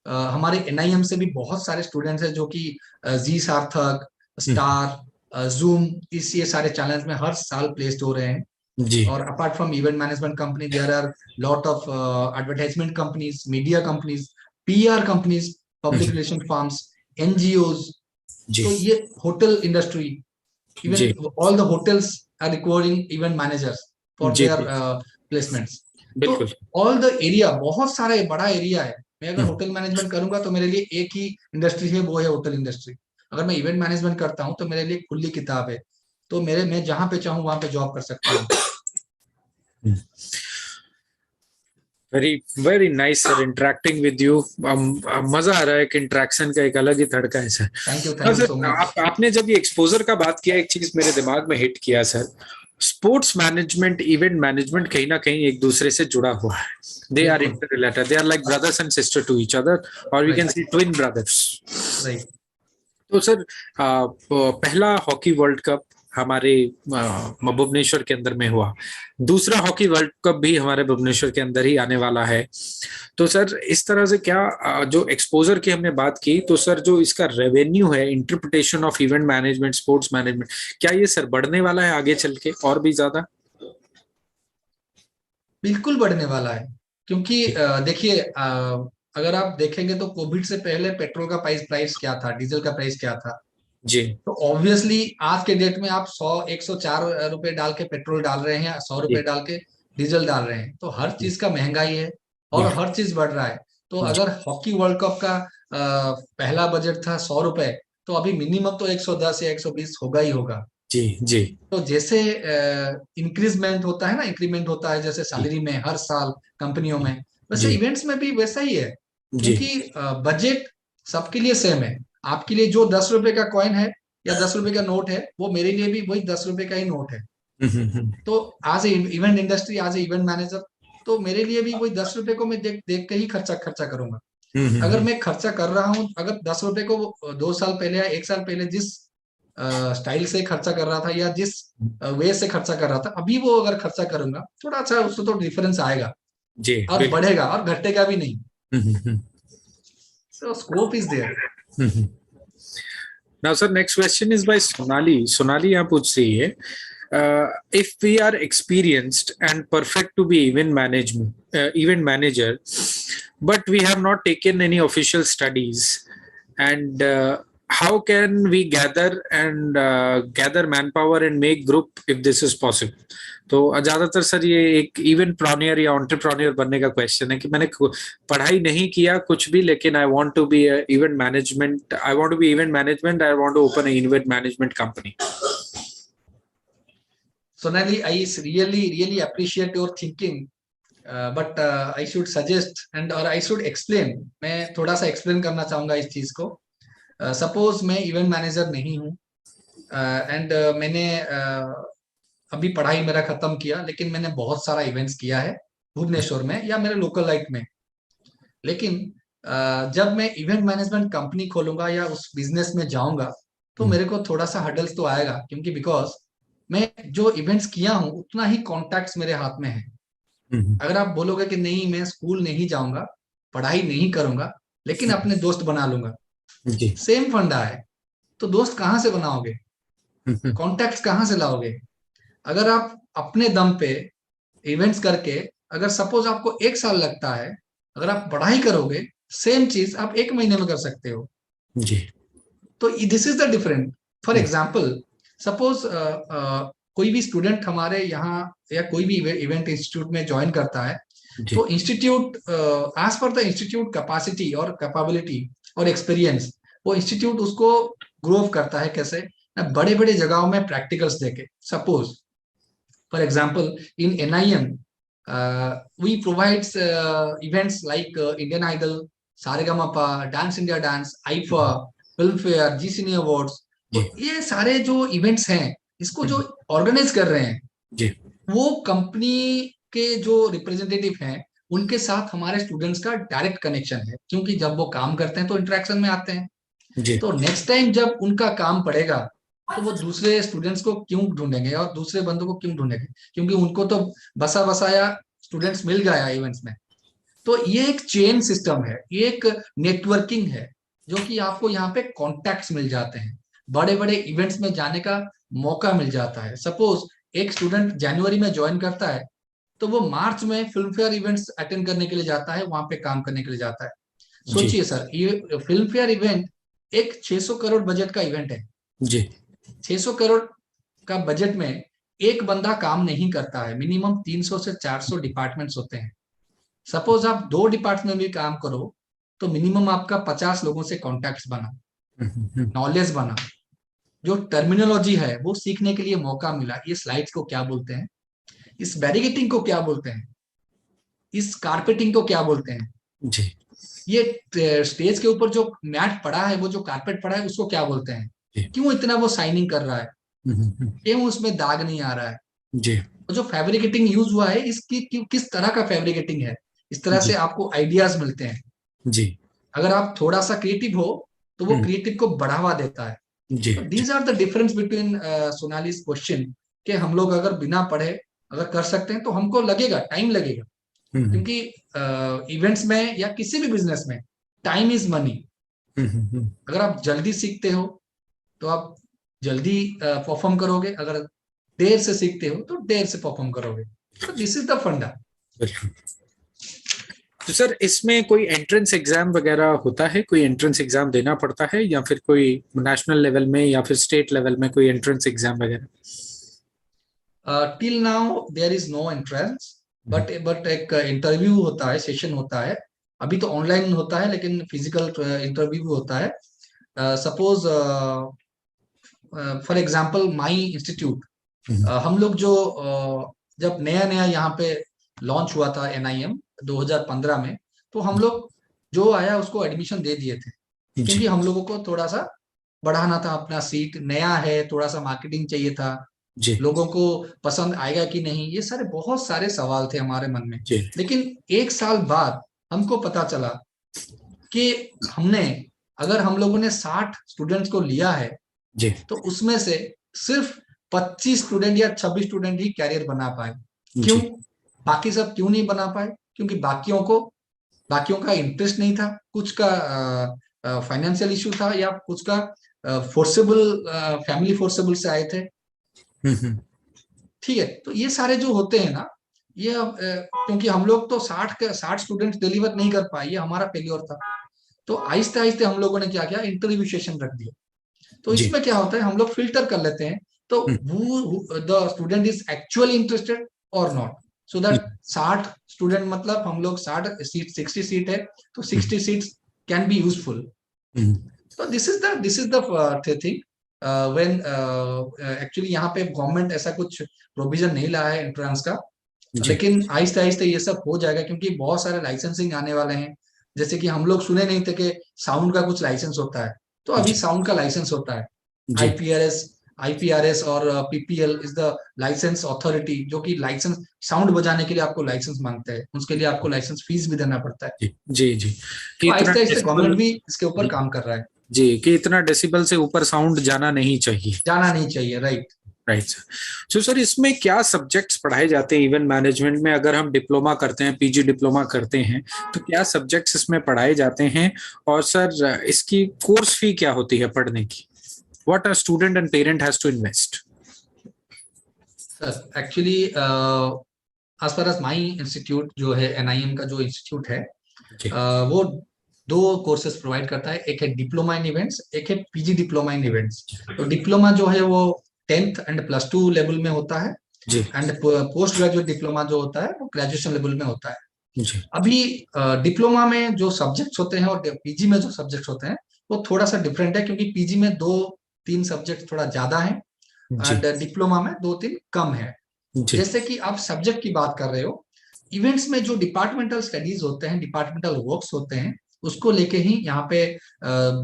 हमारे एनआईएम से भी बहुत सारे स्टूडेंट्स हैं, जो कि जी सार्थक, स्टार, जूम, इस ये सारे चैनल्स में हर साल प्लेस्ड हो रहे हैं। जी। और apart from event management company, there are lot of advertisement companies, media companies, PR companies, public relation firms, NGOs. जी। तो ये होटल इंडस्ट्री, जी। Even all the hotels are requiring event managers for जी। Their placements. तो बिल्कुल। ऑल द एरिया, बहुत सारा बड़ा एरिया है। मैं अगर होटल मैनेजमेंट करूंगा, तो मेरे लिए एक ही इंडस्ट्री है, वो है होटल इंडस्ट्री। अगर मैं इवेंट मैनेजमेंट करता हूँ, तो मेरे लिए खुली किताब है। तो मैं जहां पे चाहूँ वहां पे जॉब कर सकता हूँ। Very very nice sir, interacting with you. मजा आ रहा है कि इंटरेक्शन का एक अलग ही तड़का है सर। थैंक हाँ यू सो सर, मच। आपने जब ये एक्सपोजर का बात किया, एक चीज मेरे दिमाग में हिट किया sir. Sports management, event management कहीं ना कहीं एक दूसरे से जुड़ा हुआ है। दे आर बिल्कुल। Interrelated, they are like brothers and sister to each other, और we can right. See twin brothers. Right. तो सर, पहला हॉकी वर्ल्ड कप हमारे भुवनेश्वर के अंदर में हुआ। दूसरा हॉकी वर्ल्ड कप भी हमारे भुवनेश्वर के अंदर ही आने वाला है। तो सर, इस तरह से क्या जो एक्सपोजर की हमने बात की, तो सर जो इसका रेवेन्यू है, interpretation of event management, sports management, क्या ये सर बढ़ने वाला है आगे चल के और भी ज्यादा? बिल्कुल बढ़ने वाला है, क्योंकि देखिए, अगर आप देखेंगे तो कोविड से पहले पेट्रोल का प्राइस प्राइस क्या था, डीजल का प्राइस क्या था? जी तो ऑब्वियसली आज के डेट में आप 104 रुपए डाल के पेट्रोल डाल रहे हैं या 100 रुपए जी डाल के डीजल डाल रहे हैं, तो हर चीज का महंगाई है और जी हर चीज बढ़ रहा है। तो जी अगर हॉकी वर्ल्ड कप का पहला बजट था 100 रुपए, तो अभी मिनिमम तो 110 या 120 होगा ही होगा। जी जी तो जैसे इंक्रीजमेंट होता है ना, इंक्रीमेंट होता है जैसे जी सैलरी में हर साल कंपनियों में, वैसे जी इवेंट्स में भी वैसा ही है। जी क्योंकि बजट सबके लिए सेम है। आपके लिए जो 10 रुपए का कॉइन है या 10 रुपए का नोट है, वो मेरे लिए भी वही 10 रुपए का ही नोट है। हम्म, तो आज ए इवेंट इंडस्ट्री, आज ए इवेंट मैनेजर, तो मेरे लिए भी वही 10 रुपए को मैं देख देख के ही खर्चा खर्चा करूंगा। अगर हम्म, मैं खर्चा कर रहा हूँ, अगर 10 रुपए को 2 साल पहले या 1 साल पहले जिस स्टाइल से खर्चा कर रहा था या जिस वे से खर्चा कर रहा था, अभी वो अगर खर्चा करूंगा, थोड़ा सा उससे तो डिफरेंस आएगा जी और बिल्कुल। बढ़ेगा और घटेगा भी नहीं। हम्म, तो scope is there. Hmm. Now, sir, next question is by Sonali. Sonali यहाँ पूछ रही है, if we are experienced and perfect to be event manager, but we have not taken any official studies, and how can we gather manpower and make group if this is possible? तो ज्यादातर सर ये एक इवेंट प्लानियर या एंटरप्रेन्योर बनने का क्वेश्चन है कि मैंने पढ़ाई नहीं किया कुछ भी, लेकिन I want to be event management, I want to open a event management company. Sonali, I really appreciate your thinking, but I should suggest and or I should explain. मैं थोड़ा सा explain करना चाहूंगा इस चीज को। सपोज मैं इवेंट मैनेजर नहीं हूँ एंड मैंने अभी पढ़ाई मेरा खत्म किया, लेकिन मैंने बहुत सारा इवेंट्स किया है भुवनेश्वर में या मेरे लोकल लाइफ में। लेकिन जब मैं इवेंट मैनेजमेंट कंपनी खोलूंगा या उस बिजनेस में जाऊंगा, तो मेरे को थोड़ा सा हडल्स तो आएगा, क्योंकि बिकॉज मैं जो इवेंट्स किया हूँ उतना ही कॉन्टैक्ट्स मेरे हाथ में है। अगर आप बोलोगे कि नहीं मैं स्कूल नहीं जाऊंगा, पढ़ाई नहीं करूंगा, लेकिन अपने दोस्त बना लूंगा, जी सेम फंडा है। तो दोस्त कहाँ से बनाओगे, कॉन्टैक्ट्स कहाँ से लाओगे? अगर आप अपने दम पे इवेंट्स करके, अगर सपोज आपको 1 साल लगता है, अगर आप पढ़ाई करोगे, सेम चीज आप 1 महीने में कर सकते हो। जी तो this is the different. For example, suppose कोई भी स्टूडेंट हमारे यहाँ या कोई भी इवेंट इंस्टीट्यूट में ज्वाइन करता है, जी तो institute as per the institute capacity और कैपेबिलिटी और एक्सपीरियंस, वो इंस्टीट्यूट उसको ग्रो करता है कैसे ना, बड़े बड़े जगहों में प्रैक्टिकल्स देके। Suppose for example in NIM we provides events like Indian Idol, Saregama, Dance India Dance, IFA, Filmfare, Zee cine awards. तो जी ये सारे जो इवेंट्स हैं, इसको जो ऑर्गेनाइज कर रहे हैं, जी वो कंपनी के जो रिप्रेजेंटेटिव हैं, उनके साथ हमारे स्टूडेंट्स का डायरेक्ट कनेक्शन है, क्योंकि जब वो काम करते हैं तो इंटरेक्शन में आते हैं। जी तो नेक्स्ट टाइम जब उनका काम पड़ेगा, तो वो दूसरे स्टूडेंट्स को क्यों ढूंढेंगे और दूसरे बंदों को क्यों ढूंढेंगे, क्योंकि उनको तो बसा बसाया स्टूडेंट्स मिल गया इवेंट्स में। तो ये एक चेन सिस्टम है, ये एक नेटवर्किंग है, जो कि आपको यहाँ पे कॉन्टैक्ट्स मिल जाते हैं, बड़े बड़े इवेंट्स में जाने का मौका मिल जाता है। सपोज एक स्टूडेंट जनवरी में ज्वाइन करता है, तो वो मार्च में फिल्म फेयर इवेंट्स अटेंड करने के लिए जाता है, वहां पे काम करने के लिए जाता है। जी सोचिए सर, ये फिल्म फेयर इवेंट एक 600 करोड़ बजट का इवेंट है। जी 600 करोड़ का बजट में एक बंदा काम नहीं करता है, मिनिमम 300 से 400 डिपार्टमेंट्स होते हैं। सपोज आप 2 डिपार्टमेंट में भी काम करो, तो मिनिमम आपका 50 लोगों से कॉन्टैक्ट्स बना, नॉलेज बना, जो टर्मिनोलॉजी है वो सीखने के लिए मौका मिला। ये स्लाइड्स को क्या बोलते हैं, इस बैरिगेटिंग को क्या बोलते हैं, इस कारपेटिंग को क्या बोलते हैं, जी ये स्टेज के ऊपर जो मैट पड़ा है, वो जो कारपेट पड़ा है, उसको क्या बोलते हैं, जी क्यों इतना वो शाइनिंग कर रहा है, क्यों उसमें दाग नहीं आ रहा है, जी तो जो फैब्रिकेटिंग यूज हुआ है, इसकी किस तरह का फैब्रिकेटिंग है, इस तरह से जी आपको आइडियाज मिलते हैं। जी अगर आप थोड़ा सा क्रिएटिव हो, तो वो क्रिएटिव को बढ़ावा देता है। जी तो these are the difference between Sonali's question, कि हम लोग अगर बिना पढ़े अगर कर सकते हैं, तो हमको लगेगा, टाइम लगेगा, क्योंकि इवेंट्स में या किसी भी बिजनेस में टाइम इज मनी। अगर आप जल्दी सीखते हो, तो आप जल्दी परफॉर्म करोगे, अगर देर से सीखते हो तो देर से परफॉर्म करोगे। तो दिस इज द फंडा। बिल्कुल। तो सर इसमें कोई एंट्रेंस एग्जाम वगैरह होता है, कोई एंट्रेंस एग्जाम देना पड़ता है, या फिर कोई नेशनल लेवल में या फिर स्टेट लेवल में कोई एंट्रेंस एग्जाम वगैरह? Till now there is no entrance, but एक इंटरव्यू होता है, सेशन होता है। अभी तो ऑनलाइन होता है, लेकिन फिजिकल इंटरव्यू होता है। Suppose for example my institute, हम लोग जो जब नया नया यहाँ पे लॉन्च हुआ था एनआईएम 2015 में, तो हम लोग जो आया उसको एडमिशन दे दिए थे, जी क्योंकि हम लोगों को थोड़ा सा बढ़ाना था अपना सीट, नया है, थोड़ा सा मार्केटिंग चाहिए था, जी लोगों को पसंद आएगा कि नहीं, ये सारे बहुत सारे सवाल थे हमारे मन में। जी लेकिन एक साल बाद हमको पता चला कि हमने, अगर हम लोगों ने 60 स्टूडेंट्स को लिया है, जी तो उसमें से सिर्फ 25 स्टूडेंट या 26 स्टूडेंट ही कैरियर बना पाए। क्यों? जी बाकी सब क्यों नहीं बना पाए? क्योंकि बाकियों का इंटरेस्ट नहीं था, कुछ का फाइनेंशियल इशू था, या कुछ का फोर्सेबल, फैमिली फोर्सेबल से आए थे। हम्म। ठीक है, तो ये सारे जो होते हैं ना, ये क्योंकि हम लोग तो 60 स्टूडेंट डिलीवर नहीं कर पाए, ये हमारा फेल्योर था। तो आहिस्ते आहिस्ते हम लोगों ने क्या किया, इंटरव्यू सेशन रख दिया। तो जी इसमें क्या होता है, हम लोग फिल्टर कर लेते हैं, तो hmm, the student is actually interested और नॉट। सो दैट 60 स्टूडेंट, मतलब हम लोग 60 सीट, 60 सीट है, तो hmm, 60 seats can be useful. Hmm, तो this is the thing, when actually यहाँ पे गवर्नमेंट ऐसा कुछ प्रोविजन नहीं लाया है एंट्रेंस का। जी लेकिन आहिस्ते आहिस्ते ये सब हो जाएगा, क्योंकि बहुत सारे लाइसेंसिंग आने वाले हैं। जैसे कि हम लोग सुने नहीं थे कि साउंड का कुछ लाइसेंस होता है, तो अभी जी साउंड का लाइसेंस होता है। जी आईपीआरएस आईपीआरएस और PPL is the licence authority, जो कि लाइसेंस साउंड बजाने के लिए आपको लाइसेंस मांगते हैं, उसके लिए आपको लाइसेंस फीस भी देना पड़ता है। जी जी जी कि तो इतना आहिस्ते आहिस्ते डेसिबल। गवर्नमेंट भी इसके ऊपर जी काम कर रहा है। जी कि इतना डेसिबल से ऊपर साउंड जाना नहीं चाहिए। जाना नहीं चाहिए, right. Right sir. So sir इसमें क्या सब्जेक्ट्स पढ़ाए जाते हैं इवेंट मैनेजमेंट में? अगर हम डिप्लोमा करते हैं, पीजी डिप्लोमा करते हैं, तो क्या सब्जेक्ट्स इसमें पढ़ाए जाते हैं? और सर इसकी कोर्स फी क्या होती है पढ़ने की? What a student and parent has to invest? Sir actually as far as my institute जो है, एनआईएम का जो इंस्टीट्यूट है, जी वो दो कोर्सेज प्रोवाइड करता है। एक है डिप्लोमा इन इवेंट्स, एक है पीजी डिप्लोमा इन इवेंट्स। तो डिप्लोमा जो है वो 10th एंड +2 लेवल में होता है, जी एंड पोस्ट ग्रेजुएट डिप्लोमा जो होता है वो ग्रेजुएशन लेवल में होता है। जी अभी डिप्लोमा में जो सब्जेक्ट्स होते हैं और पीजी में जो सब्जेक्ट्स होते हैं, वो थोड़ा सा डिफरेंट है, क्योंकि पीजी में 2-3 सब्जेक्ट थोड़ा ज्यादा है, जी एंड डिप्लोमा में 2-3 कम है। जी जैसे कि आप सब्जेक्ट की बात कर रहे हो, इवेंट्स में जो डिपार्टमेंटल स्टडीज होते हैं, डिपार्टमेंटल वर्क्स होते हैं, उसको लेके ही यहाँ पे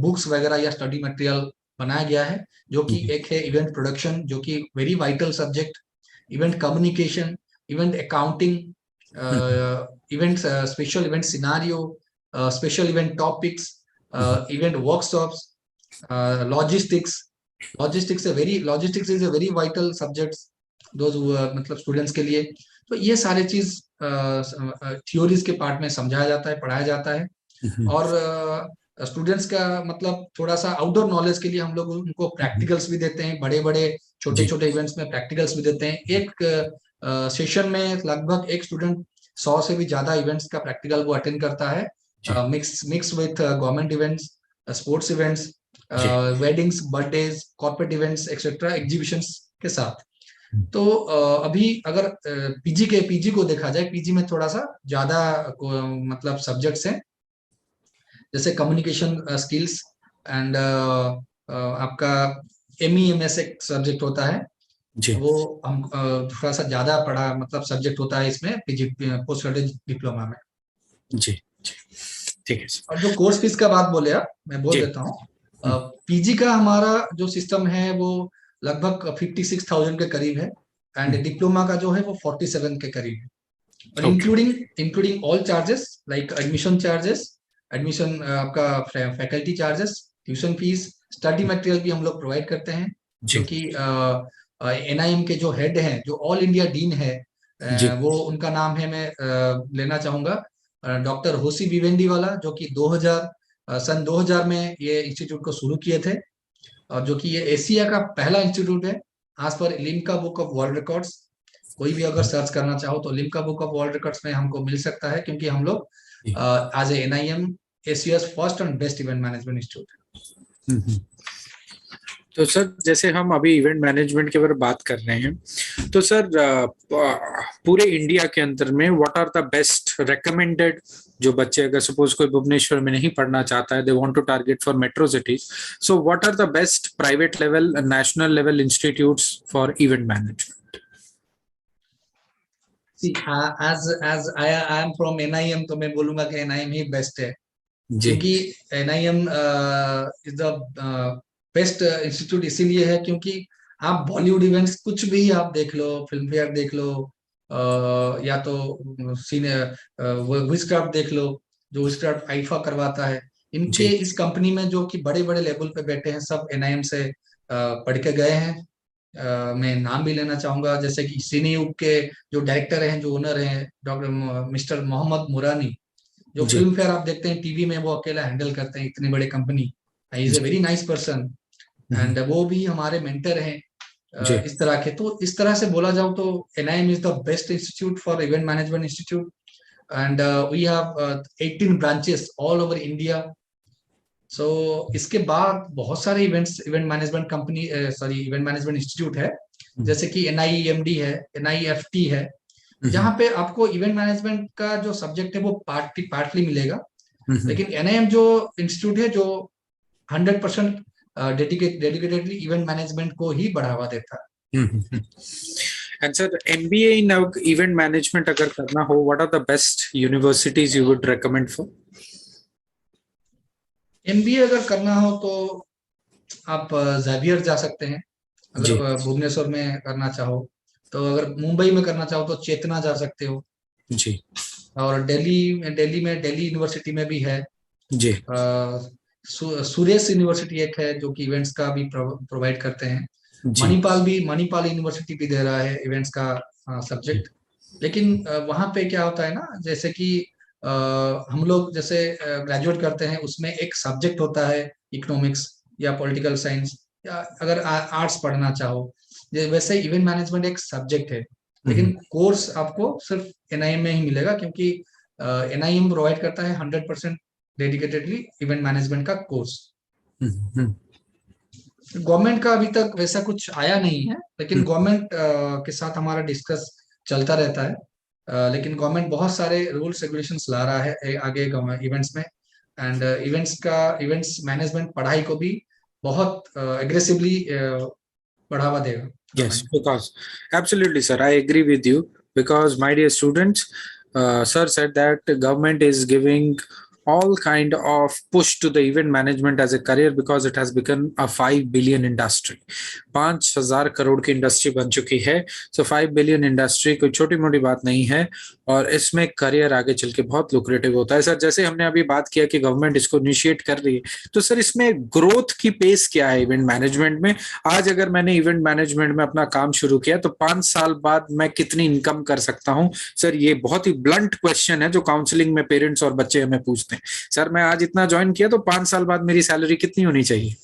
बुक्स वगैरह या स्टडी मटेरियल बनाया गया है। जो कि एक है इवेंट प्रोडक्शन, जो कि very vital subject, event communication, event accounting, event special event scenario, special event topics, event workshops, logistics. Logistics is a very vital subject, those मतलब स्टूडेंट्स के लिए। तो ये सारे चीज थ्योरीज के पार्ट में समझाया जाता है, पढ़ाया जाता है। और स्टूडेंट्स का मतलब थोड़ा सा आउटडोर नॉलेज के लिए हम लोग उनको प्रैक्टिकल्स भी देते हैं, बड़े बड़े छोटे जी छोटे इवेंट्स में प्रैक्टिकल्स भी देते हैं। एक सेशन में लगभग एक स्टूडेंट 100 से भी ज्यादा इवेंट्स का प्रैक्टिकल वो अटेंड करता है, जी mix with government events, sports events, जी weddings, birthdays, corporate events etcetera, exhibitions के साथ। तो अभी अगर पीजी को देखा जाए, पीजी में थोड़ा सा ज्यादा मतलब सब्जेक्ट्स हैं, जैसे कम्युनिकेशन स्किल्स, एंड आपका एमईएमएस एक सब्जेक्ट होता है, जी वो हम थोड़ा सा ज्यादा पढ़ा मतलब सब्जेक्ट होता है इसमें, पीजी पोस्ट ग्रेजुएट डिप्लोमा में। जी जी ठीक है सर। और जो कोर्स फीस का बात बोले आप, मैं बोल जी देता हूँ। पीजी का हमारा जो सिस्टम है वो लगभग 56,000 के करीब है, एंड डिप्लोमा का जो है वो 47 के करीब है। और okay including all charges like admission charges, admission आपका faculty charges, tuition fees, study material भी हम लोग प्रोवाइड करते हैं। जो जी कि एनआईएम के जो हेड हैं, जो ऑल इंडिया डीन है, जी वो उनका नाम है, मैं लेना चाहूंगा, डॉक्टर होसी भिवेंडी वाला, जो कि 2000 में ये इंस्टीट्यूट को शुरू किए थे, और जो कि ये एशिया का पहला इंस्टीट्यूट है आज पर Limca book of world records. कोई भी अगर सर्च करना चाहो तो Limca book of world records में हमको मिल सकता है, क्योंकि हम लोग as a NIM Asia's first and best event management institute. तो सर जैसे हम अभी इवेंट मैनेजमेंट के बारे में बात कर रहे हैं, तो सर पूरे इंडिया के अंदर में what are the best recommended, जो बच्चे अगर सपोज कोई भुवनेश्वर में नहीं पढ़ना चाहता है, they want to target for metro cities, so what are the best private level national level institutes for event management? See, as I am from NIM, तो मैं बोलूंगा कि NIM ही बेस्ट है, क्योंकि NIM is the best institute इसीलिए है क्योंकि आप बॉलीवुड इवेंट्स कुछ भी आप देख लो, फिल्म फेयर देख लो, या तो विजक्राफ्ट देख लो, जो विजक्राफ्ट आईफा करवाता है, इनके इस कंपनी में जो कि बड़े बड़े लेवल पे बैठे हैं सब NIM से पढ़ के गए हैं। मैं नाम भी लेना चाहूंगा, जैसे कि सिनेयुग के जो डायरेक्टर हैं, जो ओनर हैं, डॉक्टर मिस्टर मोहम्मद मुरानी, जो फिल्म फेयर आप देखते हैं टीवी में, वो अकेला हैंडल करते हैं इतनी बड़ी company. He is a very nice person and वो भी हमारे मेंटर हैं इस तरह के। तो इस तरह से बोला जाओ तो NIM is the best institute for event management institute and we have 18 branches all over India. So इसके बाद बहुत सारे event management company event management institute है, जैसे कि NIEMD है, NIFT है, जहाँ पे आपको इवेंट मैनेजमेंट का जो सब्जेक्ट है वो पार्टली मिलेगा, लेकिन NIM जो इंस्टीट्यूट है जो 100% डेडिकेटेडली इवेंट मैनेजमेंट को ही बढ़ावा देता है। And sir, MBA in event management अगर करना हो, what are the best universities you would recommend for? MBA अगर करना हो तो आप ज़ेवियर जा सकते हैं, अगर भुवनेश्वर में करना चाहो तो, अगर मुंबई में करना चाहो तो चेतना जा सकते हो जी, और दिल्ली में दिल्ली यूनिवर्सिटी में भी है जी, सुरेश यूनिवर्सिटी एक है जो कि इवेंट्स का भी प्रोवाइड करते हैं, मणिपाल यूनिवर्सिटी भी दे रहा है इवेंट्स का सब्जेक्ट। लेकिन वहां पे क्या होता है ना, जैसे कि हम लोग जैसे ग्रेजुएट करते हैं, उसमें एक सब्जेक्ट होता है इकोनॉमिक्स या पॉलिटिकल साइंस, या अगर आर्ट्स पढ़ना चाहो, वैसे इवेंट मैनेजमेंट एक सब्जेक्ट है, लेकिन कोर्स आपको सिर्फ NIM में ही मिलेगा, क्योंकि NIM प्रोवाइड करता है 100% डेडिकेटेडली इवेंट मैनेजमेंट का कोर्स। गवर्नमेंट का अभी तक वैसा कुछ आया नहीं है, लेकिन गवर्नमेंट के साथ हमारा डिस्कस चलता रहता है, लेकिन गवर्नमेंट बहुत सारे रूल्स रेगुलेशंस ला रहा है आगे इवेंट्स में, एंड इवेंट्स मैनेजमेंट पढ़ाई को भी बहुत एग्रेसिवली बढ़ावा देगा। Yes, because absolutely, sir, I agree with you, because my dear students, sir said that government is giving all kind of push to the event management as a career, because it has become a 5 billion industry. 5,000 crore की इंडस्ट्री बन चुकी है। सो 5 बिलियन इंडस्ट्री कोई छोटी मोटी बात नहीं है, और इसमें करियर आगे चल के बहुत लुक्रेटिव होता है। सर जैसे हमने अभी बात किया कि गवर्नमेंट इसको इनिशिएट कर रही है, तो सर इसमें ग्रोथ की पेस क्या है इवेंट मैनेजमेंट में? आज अगर मैंने इवेंट मैनेजमेंट में अपना काम शुरू किया तो 5 साल बाद मैं कितनी इनकम कर सकता हूं? सर ये बहुत ही ब्लंट क्वेश्चन है जो काउंसलिंग में पेरेंट्स और बच्चे हमें पूछते हैं। सर मैं आज इतना ज्वाइन किया तो 5 साल बाद मेरी सैलरी कितनी होनी चाहिए?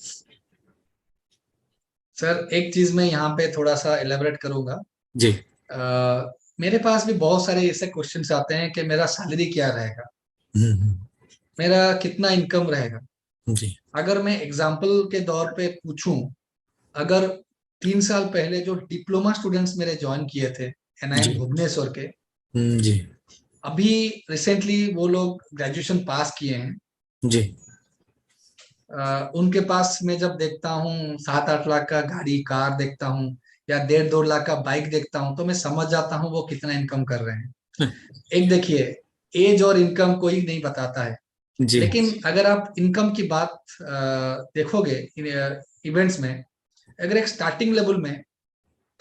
सर एक चीज मैं यहाँ पे थोड़ा सा एलेबरेट करूंगा जी। मेरे पास भी बहुत सारे ऐसे क्वेश्चंस आते हैं कि मेरा सैलरी क्या रहेगा, मेरा कितना इनकम रहेगा। जी। अगर मैं एग्जांपल के दौर पे पूछूं, अगर 3 साल पहले जो डिप्लोमा स्टूडेंट्स मेरे ज्वाइन किए थे NIM भुवनेश्वर के, जी, अभी रिसेंटली वो लोग ग्रेजुएशन पास किए हैं जी, उनके पास मैं जब देखता हूँ 7-8 लाख का गाड़ी कार देखता हूँ, या 1.5-2 लाख का बाइक देखता हूँ, तो मैं समझ जाता हूँ वो कितना इनकम कर रहे हैं। एक देखिए, एज और इनकम कोई नहीं बताता है, लेकिन अगर आप इनकम की बात देखोगे इवेंट्स में, अगर एक स्टार्टिंग लेवल में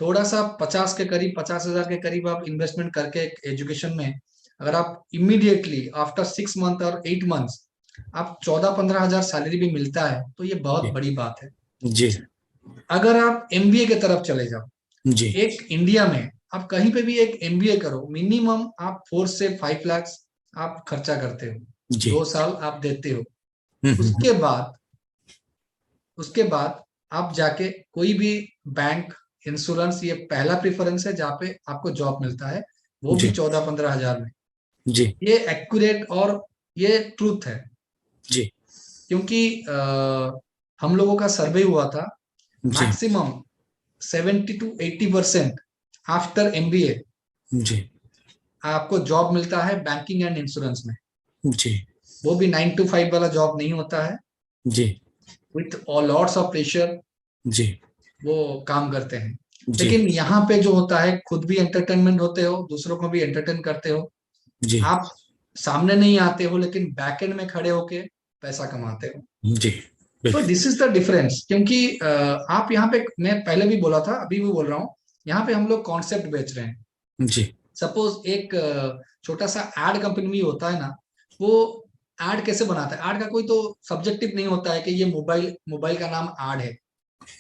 थोड़ा सा 50,000 के करीब आप इन्वेस्टमेंट करके एजुकेशन में, अगर आप इमीडिएटली आफ्टर 6 मंथ और 8 मंथ्स आप 14-15 हजार सैलरी भी मिलता है, तो ये बहुत बड़ी बात है। जी। अगर आप MBA की तरफ चले जाओ, जी, एक इंडिया में आप कहीं पे भी एक MBA करो, मिनिमम आप 4 से 5 लाख आप खर्चा करते हो, 2 साल आप देते हो। उसके बाद आप जाके कोई भी बैंक, इंश्योरेंस, ये पहला प्रेफरेंस है जहाँ पे आपको जॉब मिलता है, वो भी 14-15 हजार में। जी ये एक्यूरेट और ये ट्रूथ है, जी क्योंकि हम लोगों का सर्वे हुआ था, जी मैक्सिमम 70 to 80% आफ्टर एमबीए जी आपको जॉब मिलता है बैंकिंग एंड इंश्योरेंस में। जी वो भी 9 to 5 वाला जॉब नहीं होता है, जी विथ लॉट्स ऑफ प्रेशर जी वो काम करते हैं। जी लेकिन यहाँ पे जो होता है, खुद भी एंटरटेनमेंट होते हो, दूसरों को भी एंटरटेन करते हो, जी आप सामने नहीं आते हो लेकिन बैकएंड में खड़े होके पैसा कमाते हो। जी तो बिल्कुल दिस इज द डिफरेंस, क्योंकि आप यहाँ पे, मैं पहले भी बोला था अभी भी बोल रहा हूँ, यहाँ पे हम लोग कॉन्सेप्ट बेच रहे हैं। जी सपोज एक छोटा सा एड कंपनी भी होता है ना, वो एड कैसे बनाता है, एड का कोई तो सब्जेक्टिव नहीं होता है कि ये मोबाइल मोबाइल का नाम एड है,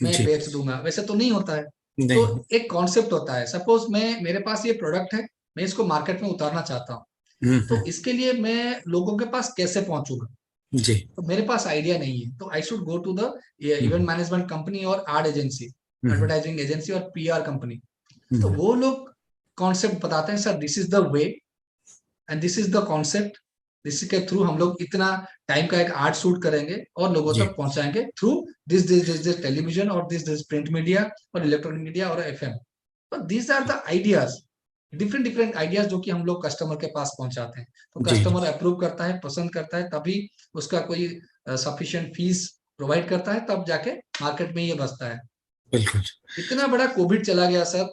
मैं जी बेच दूंगा, वैसे तो नहीं होता है। तो नहीं एक कॉन्सेप्ट होता है, सपोज मेरे पास ये प्रोडक्ट है, मैं इसको मार्केट में उतारना चाहता हूँ, तो हम्म, इसके लिए मैं लोगों के पास कैसे पहुंचूंगा, जी तो मेरे पास आइडिया नहीं है, तो I should go to the event hmm, management company और ad agency, hmm, advertising agency और पीआर कंपनी। तो हम्म, वो लोग कॉन्सेप्ट बताते हैं, sir this is the way and this is the concept, जिसके थ्रू हम लोग इतना टाइम का एक आर्ट शूट करेंगे और लोगों जी तक पहुंचाएंगे थ्रू दिस टेलीविजन और दिस प्रिंट मीडिया और इलेक्ट्रॉनिक मीडिया और एफएम। तो these are the ideas, different different ideas जो कि हम लोग कस्टमर के पास पहुंचाते हैं। तो जी जी कस्टमर अप्रूव करता है, पसंद करता है, तभी उसका कोई सफिशिएंट फीस प्रोवाइड करता है, तब जाके मार्केट में ये बचता है। बिल्कुल इतना बड़ा कोविड चला गया सर,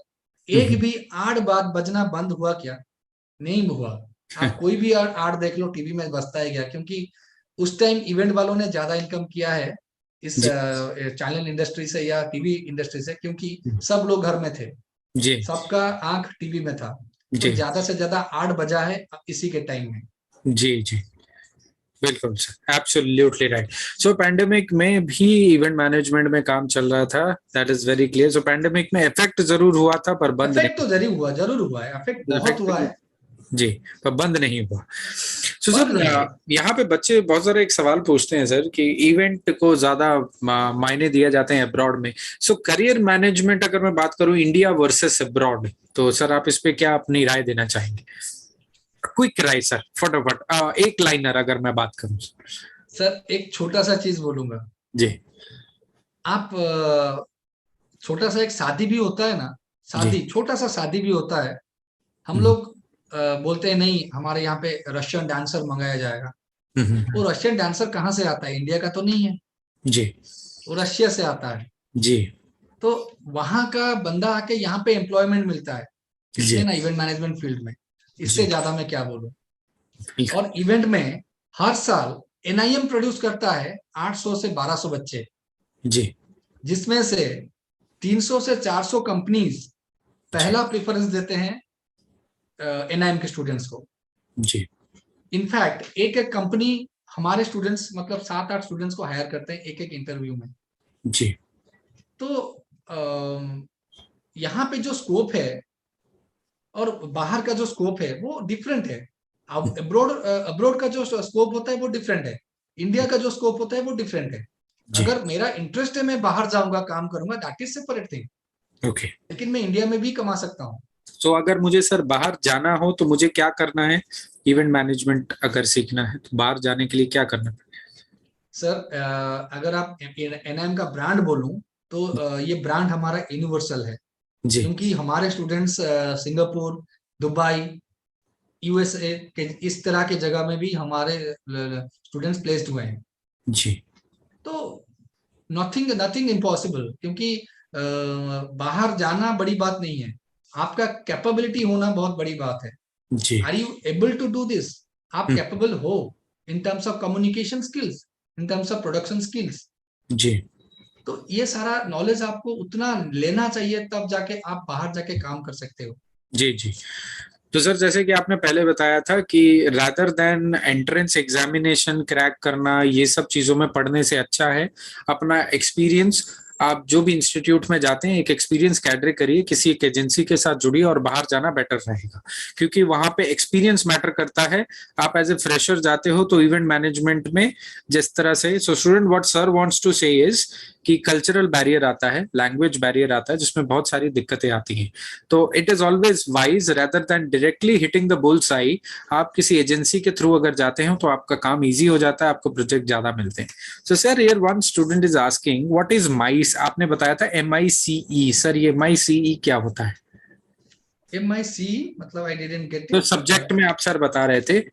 एक हम्म, भी आड़ बात बजना बंद हुआ क्या? नहीं हुआ। आप कोई भी आड़ देख लो टीवी में, बजता ही गया, क्योंकि उस टाइम इवेंट वालों ने ज्यादा इनकम किया है इस जी चैनल इंडस्ट्री से या टीवी इंडस्ट्री से, क्योंकि हम्म, सब लोग घर में थे, जी सबका आंख टीवी में था, तो जी ज्यादा से ज्यादा आड़ बजा है इसी के टाइम में। जी जी बिल्कुल सर एब्सोल्युटली राइट। सो पैंडेमिक में भी इवेंट मैनेजमेंट में काम चल रहा था, that is very clear. So pandemic में इफेक्ट जरूर हुआ था पर बंद इफेक्ट तो नहीं। जरूर हुआ है, इफेक्ट बहुत हुआ इफेक्ट है, जी पर बंद नहीं हुआ। सो बंद सर नहीं हुआ। यहाँ पे बच्चे बहुत सारे एक सवाल पूछते हैं सर कि इवेंट को ज्यादा मायने दिए जाते हैं अब्रॉड में। सो करियर मैनेजमेंट अगर मैं बात करूं इंडिया वर्सेस अब्रॉड, तो सर आप इस पे क्या अपनी राय देना चाहेंगे? क्विक राय सर, फटाफट एक लाइनर अगर मैं बात करूं। सर एक छोटा सा चीज बोलूंगा, जी आप छोटा सा एक शादी भी होता है ना, जी शादी छोटा सा शादी भी होता है, हम हम्म, लोग बोलते हैं नहीं हमारे यहाँ पे रशियन डांसर मंगाया जाएगा। हम्म, वो रशियन डांसर कहाँ से आता है, इंडिया का तो नहीं है, जी वो रशिया से आता है। जी तो वहां का बंदा आके यहाँ पे एम्प्लॉयमेंट मिलता है, इसमें जी ना इवेंट मैनेजमेंट फील्ड में, इससे जी ज्यादा मैं क्या बोलूं। बिल्कुल, और इवेंट में हर साल एनआईएम प्रोड्यूस करता है 800 से 1200 बच्चे, जी जिसमें से 300 से 400 कंपनीज जी पहला प्रेफरेंस देते हैं एनआईएम के स्टूडेंट्स को। जी इनफैक्ट एक एक कंपनी हमारे स्टूडेंट्स, मतलब 7-8 स्टूडेंट्स को हायर करते हैं एक एक इंटरव्यू में। जी तो अम, यहाँ पे जो स्कोप है और बाहर का जो स्कोप है वो डिफरेंट है। अब अब्रोड अब्रोड का जो स्कोप होता है वो डिफरेंट है, इंडिया का जो स्कोप होता है वो डिफरेंट है। जी अगर मेरा इंटरेस्ट है मैं बाहर जाऊंगा काम करूंगा, that is separate thing, okay. लेकिन मैं इंडिया में भी कमा सकता हूँ। तो अगर मुझे सर बाहर जाना हो तो मुझे क्या करना है? इवेंट मैनेजमेंट अगर सीखना है तो बाहर जाने के लिए क्या करना है? सर अगर आप एनआईएम का ब्रांड बोलूं, तो ये ब्रांड हमारा यूनिवर्सल है, जी क्योंकि हमारे स्टूडेंट्स सिंगापुर, दुबई, यूएसए के इस तरह के जगह में भी हमारे स्टूडेंट्स प्लेस्ड हुए हैं। जी तो नथिंग नथिंग इम्पॉसिबल, क्योंकि बाहर जाना बड़ी बात नहीं है, आपका कैपेबिलिटी होना बहुत बड़ी बात है। जी are you able to do this, आप हम्म, कैपेबल हो in terms of communication skills, in terms of production skills. जी तो ये सारा नॉलेज आपको उतना लेना चाहिए, तब जाके आप बाहर जाके काम कर सकते हो। जी जी। तो सर जैसे कि आपने पहले बताया था कि rather than entrance examination crack करना ये सब चीजों में पढ़ने से अच्छा है अपना एक्सपीरियंस, आप जो भी इंस्टीट्यूट में जाते हैं एक एक्सपीरियंस कैडर करिए, किसी एक एजेंसी के साथ जुड़िए और बाहर जाना बेटर रहेगा, क्योंकि वहां पे एक्सपीरियंस मैटर करता है। आप एज ए फ्रेशर जाते हो तो इवेंट मैनेजमेंट में जिस तरह से, so student what sir wants to say is कि कल्चरल बैरियर आता है, लैंग्वेज बैरियर आता है, जिसमें बहुत सारी दिक्कतें आती हैं। तो it is always wise rather than directly hitting the bull's eye, आप किसी एजेंसी के थ्रू अगर जाते हो तो आपका काम ईजी हो जाता है, आपको प्रोजेक्ट ज्यादा मिलते हैं। So sir here one student is asking what is MICE, आपने बताया था MICE, सर ये MICE क्या होता है? MIC मतलब आई डिडंट गेट तो इट। सब्जेक्ट में आप सर बता रहे थे,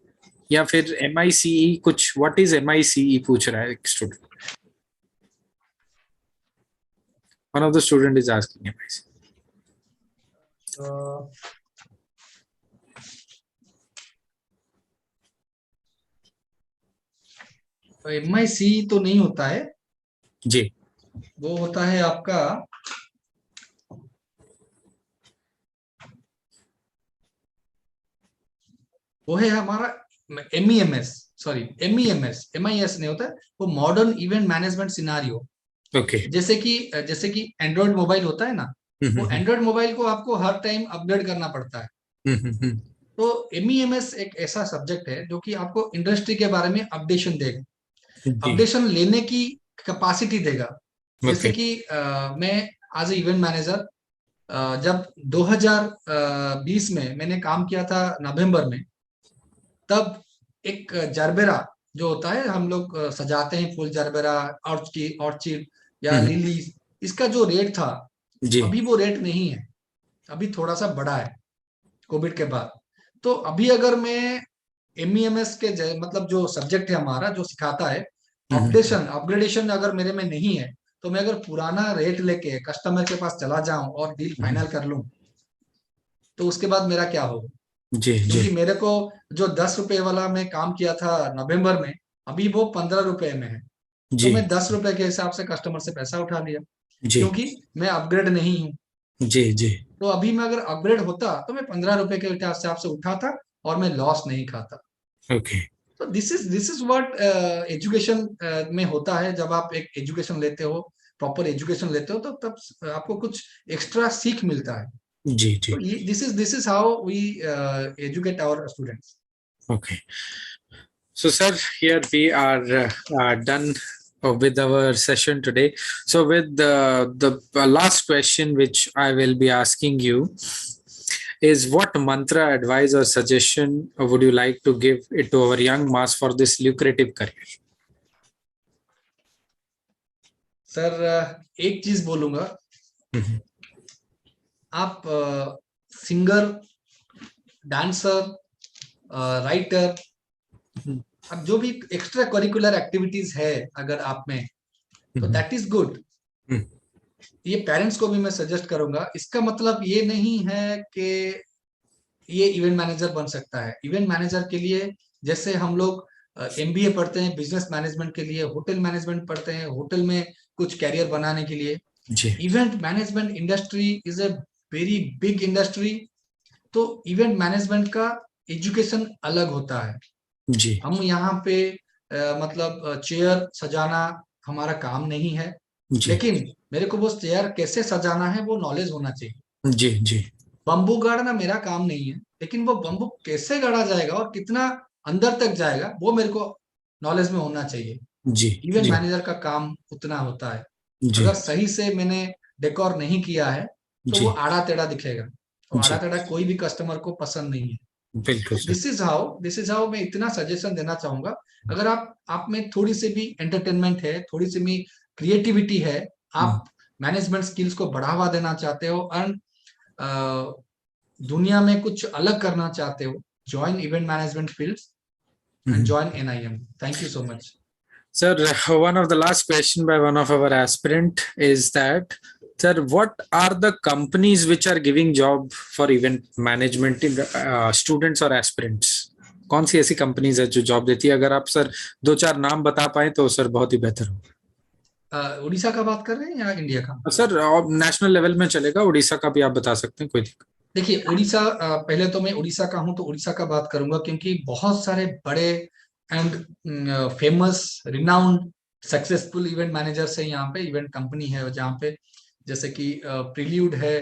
या फिर MICE कुछ, व्हाट इज MICE पूछ रहा है एक student, one of the student is asking MICE। MIC तो नहीं होता है, जी वो होता है आपका वो है हमारा MEMS, सॉरी MEMS, MIS नहीं होता है, वो modern event management scenario. Okay. जैसे कि एंड्रॉइड मोबाइल होता है ना, वो एंड्रॉइड मोबाइल को आपको हर टाइम अपग्रेड करना पड़ता है। तो MEMS एक ऐसा सब्जेक्ट है जो कि आपको इंडस्ट्री के बारे में अपडेशन देगा, अपडेशन लेने की कैपेसिटी देगा। जैसे कि मैं एज ए इवेंट मैनेजर जब 2020 में मैंने काम किया था नवंबर में, तब एक जरबेरा जो होता है हम लोग सजाते हैं फूल, जरबेरा ऑर्चिड या लिली, इसका जो रेट था जी अभी वो रेट नहीं है, अभी थोड़ा सा बढ़ा है कोविड के बाद। तो अभी अगर मैं MEMS के मतलब जो सब्जेक्ट है हमारा जो सिखाता है अपग्रेडेशन अगर मेरे में नहीं है, तो मैं अगर पुराना रेट लेके कस्टमर के पास चला जाऊं और डील फाइनल कर लूं, तो उसके बाद मेरा क्या होगा? जी जी क्योंकि मेरे को जो 10 रुपए वाला मैं काम किया था नवंबर में, अभी वो 15 रुपए में है। तो जी मैं 10 रुपए के हिसाब से कस्टमर से पैसा उठा लिया, जी क्योंकि मैं अपग्रेड नहीं हूँ। जी जी तो अभी मैं अगर अपग्रेड होता तो मैं 15 रुपए के हिसाब से उठाता और मैं लॉस नहीं खाता। ओके। तो दिस इज व्हाट एजुकेशन में होता है। जब आप एक एजुकेशन लेते हो, प्रॉपर एजुकेशन लेते हो, तो तब आपको कुछ एक्स्ट्रा सीख मिलता है। जी जी तो this is how we educate our students. okay. So sir, here we are done with our session today. So with the last question which I will be asking you is, what mantra, advice or suggestion would you like to give it to our young mass for this lucrative career? Sir एक चीज बोलूंगा, आप सिंगर, डांसर, राइटर, अब जो भी एक्स्ट्रा करिकुलर एक्टिविटीज है अगर आप में, तो दैट इज गुड। ये पेरेंट्स को भी मैं सजेस्ट करूंगा। इसका मतलब ये नहीं है कि ये इवेंट मैनेजर बन सकता है। इवेंट मैनेजर के लिए जैसे हम लोग MBA पढ़ते हैं बिजनेस मैनेजमेंट के लिए, होटल मैनेजमेंट पढ़ते हैं होटल में कुछ कैरियर बनाने के लिए, जी event management industry is a very big industry. तो इवेंट मैनेजमेंट का एजुकेशन अलग होता है। जी हम यहाँ पे मतलब चेयर सजाना हमारा काम नहीं है, जी लेकिन मेरे को वो चेयर कैसे सजाना है वो नॉलेज होना चाहिए। जी जी बम्बू गाड़ना मेरा काम नहीं है, लेकिन वो बम्बू कैसे गाड़ा जाएगा और कितना अंदर तक जाएगा वो मेरे को नॉलेज में होना चाहिए। जी इवेंट जी मैनेजर का काम उतना होता है। जी अगर सही से मैंने डेकोर नहीं किया है तो वो जी आड़ा टेढ़ा दिखेगा, तो आड़ा जी टेढ़ा कोई भी कस्टमर को पसंद नहीं है। बिल्कुल तो सर। दिस इज हाउ मैं इतना सजेशन देना चाहूंगा। अगर आप में थोड़ी सी भी एंटरटेनमेंट है, थोड़ी सी भी क्रिएटिविटी है, आप मैनेजमेंट स्किल्स को बढ़ावा देना चाहते हो और दुनिया में कुछ अलग करना चाहते हो, join event management fields and join NIM. Thank you so much. Sir, one of the last question by one of our aspirant is that, sir, what are the companies which are giving job for event management in students or aspirants? कौन सी ऐसी कंपनीज है जो जॉब देती है? अगर आप सर दो चार नाम बता पाए तो सर बहुत ही बेहतर हो। उड़ीसा का बात कर रहे हैं या इंडिया का? सर नेशनल लेवल में चलेगा, उड़ीसा का भी आप बता सकते हैं, कोई दिक्कत। देखिए उड़ीसा, पहले तो मैं उड़ीसा का हूं तो उड़ीसा का बात करूंगा, क्योंकि बहुत सारे बड़े and famous renowned successful event managers है यहाँ पे। इवेंट कंपनी है जहाँ पे, जैसे कि प्रील्यूड है,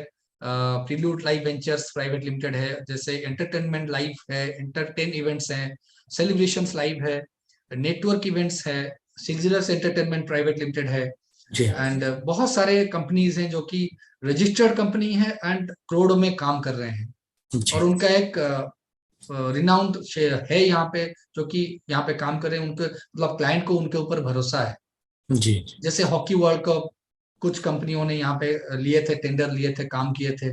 prelude live ventures private limited है, जैसे एंटरटेनमेंट लाइव है, एंटरटेन इवेंट्स हैं, सेलिब्रेशंस लाइव है, नेटवर्क इवेंट्स है, सिग्जिलस एंटरटेनमेंट प्राइवेट लिमिटेड है, जी एंड बहुत सारे कंपनीज हैं जो कि रजिस्टर्ड कंपनी है एंड करोड़ों में काम कर रहे हैं, जी और उनका एक रिनाउंड है यहाँ पे, जो कि यहाँ पे काम कर रहे हैं, उनके मतलब क्लाइंट को उनके ऊपर भरोसा है। जी जैसे हॉकी वर्ल्ड कप कुछ कंपनियों ने यहाँ पे लिए थे, टेंडर लिए थे, काम किए थे।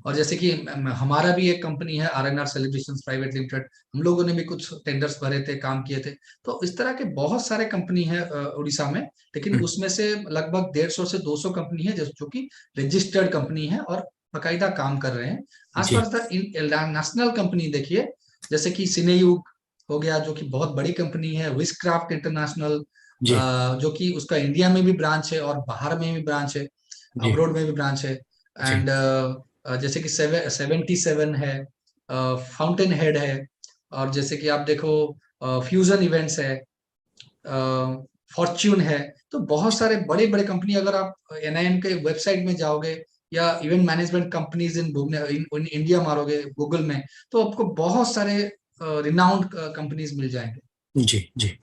और जैसे कि हमारा भी एक कंपनी है RNR सेलिब्रेशंस प्राइवेट लिमिटेड, हम लोगों ने भी कुछ टेंडर्स भरे थे, काम किए थे। तो इस तरह के बहुत सारे कंपनी है उड़ीसा में, लेकिन उसमें से लगभग 150 से 200 कंपनी है जो कि रजिस्टर्ड कंपनी है और बाकायदा काम कर रहे हैं। आज जी पर नेशनल कंपनी देखिए, जैसे कि सिनेयुग हो गया, जो कि बहुत बड़ी कंपनी है, विस्क्राफ्ट इंटरनेशनल, जी जो कि उसका इंडिया में भी ब्रांच है और बाहर में भी ब्रांच है, जी अब्रोड में भी ब्रांच है। जी एंड जैसे कि 77 है, फाउंटेन हेड है, और जैसे कि आप देखो फ्यूजन इवेंट्स है, फॉर्च्यून है। तो बहुत सारे बड़े बड़े कंपनी, अगर आप NIM के वेबसाइट में जाओगे या event management companies in India मारोगे गूगल में, तो आपको बहुत सारे रिनाउंड कंपनीज मिल जाएंगे। जी जी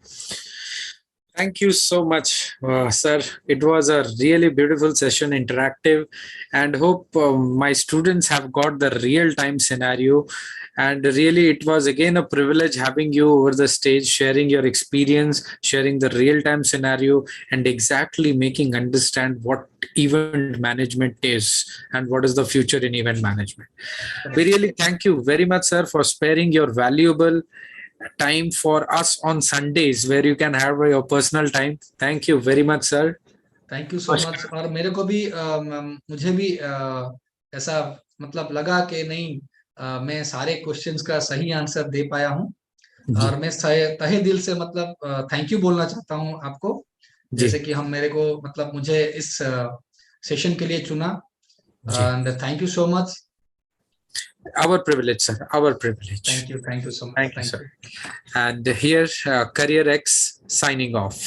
Thank you so much, sir. It was a really beautiful session, interactive, and hope my students have got the real time scenario. And really, it was again a privilege having you over the stage, sharing your experience, sharing the real time scenario, and exactly making understand what event management is and what is the future in event management. We really thank you very much, sir, for sparing your valuable time for us on Sundays where you can have your personal time. Thank you very much, sir. Thank you so much. और मेरे को भी मुझे भी ऐसा मतलब लगा कि नहीं, मैं सारे क्वेश्चंस का सही आंसर दे पाया हूँ, जी और मैं तहे दिल से मतलब थैंक यू बोलना चाहता हूँ आपको, जी जैसे कि हम मेरे को मतलब मुझे इस सेशन के लिए चुना। जी and thank you so much. Our privilege, sir. Our privilege. Thank you so much, Thank you, thank sir. You. And here, Career X signing off.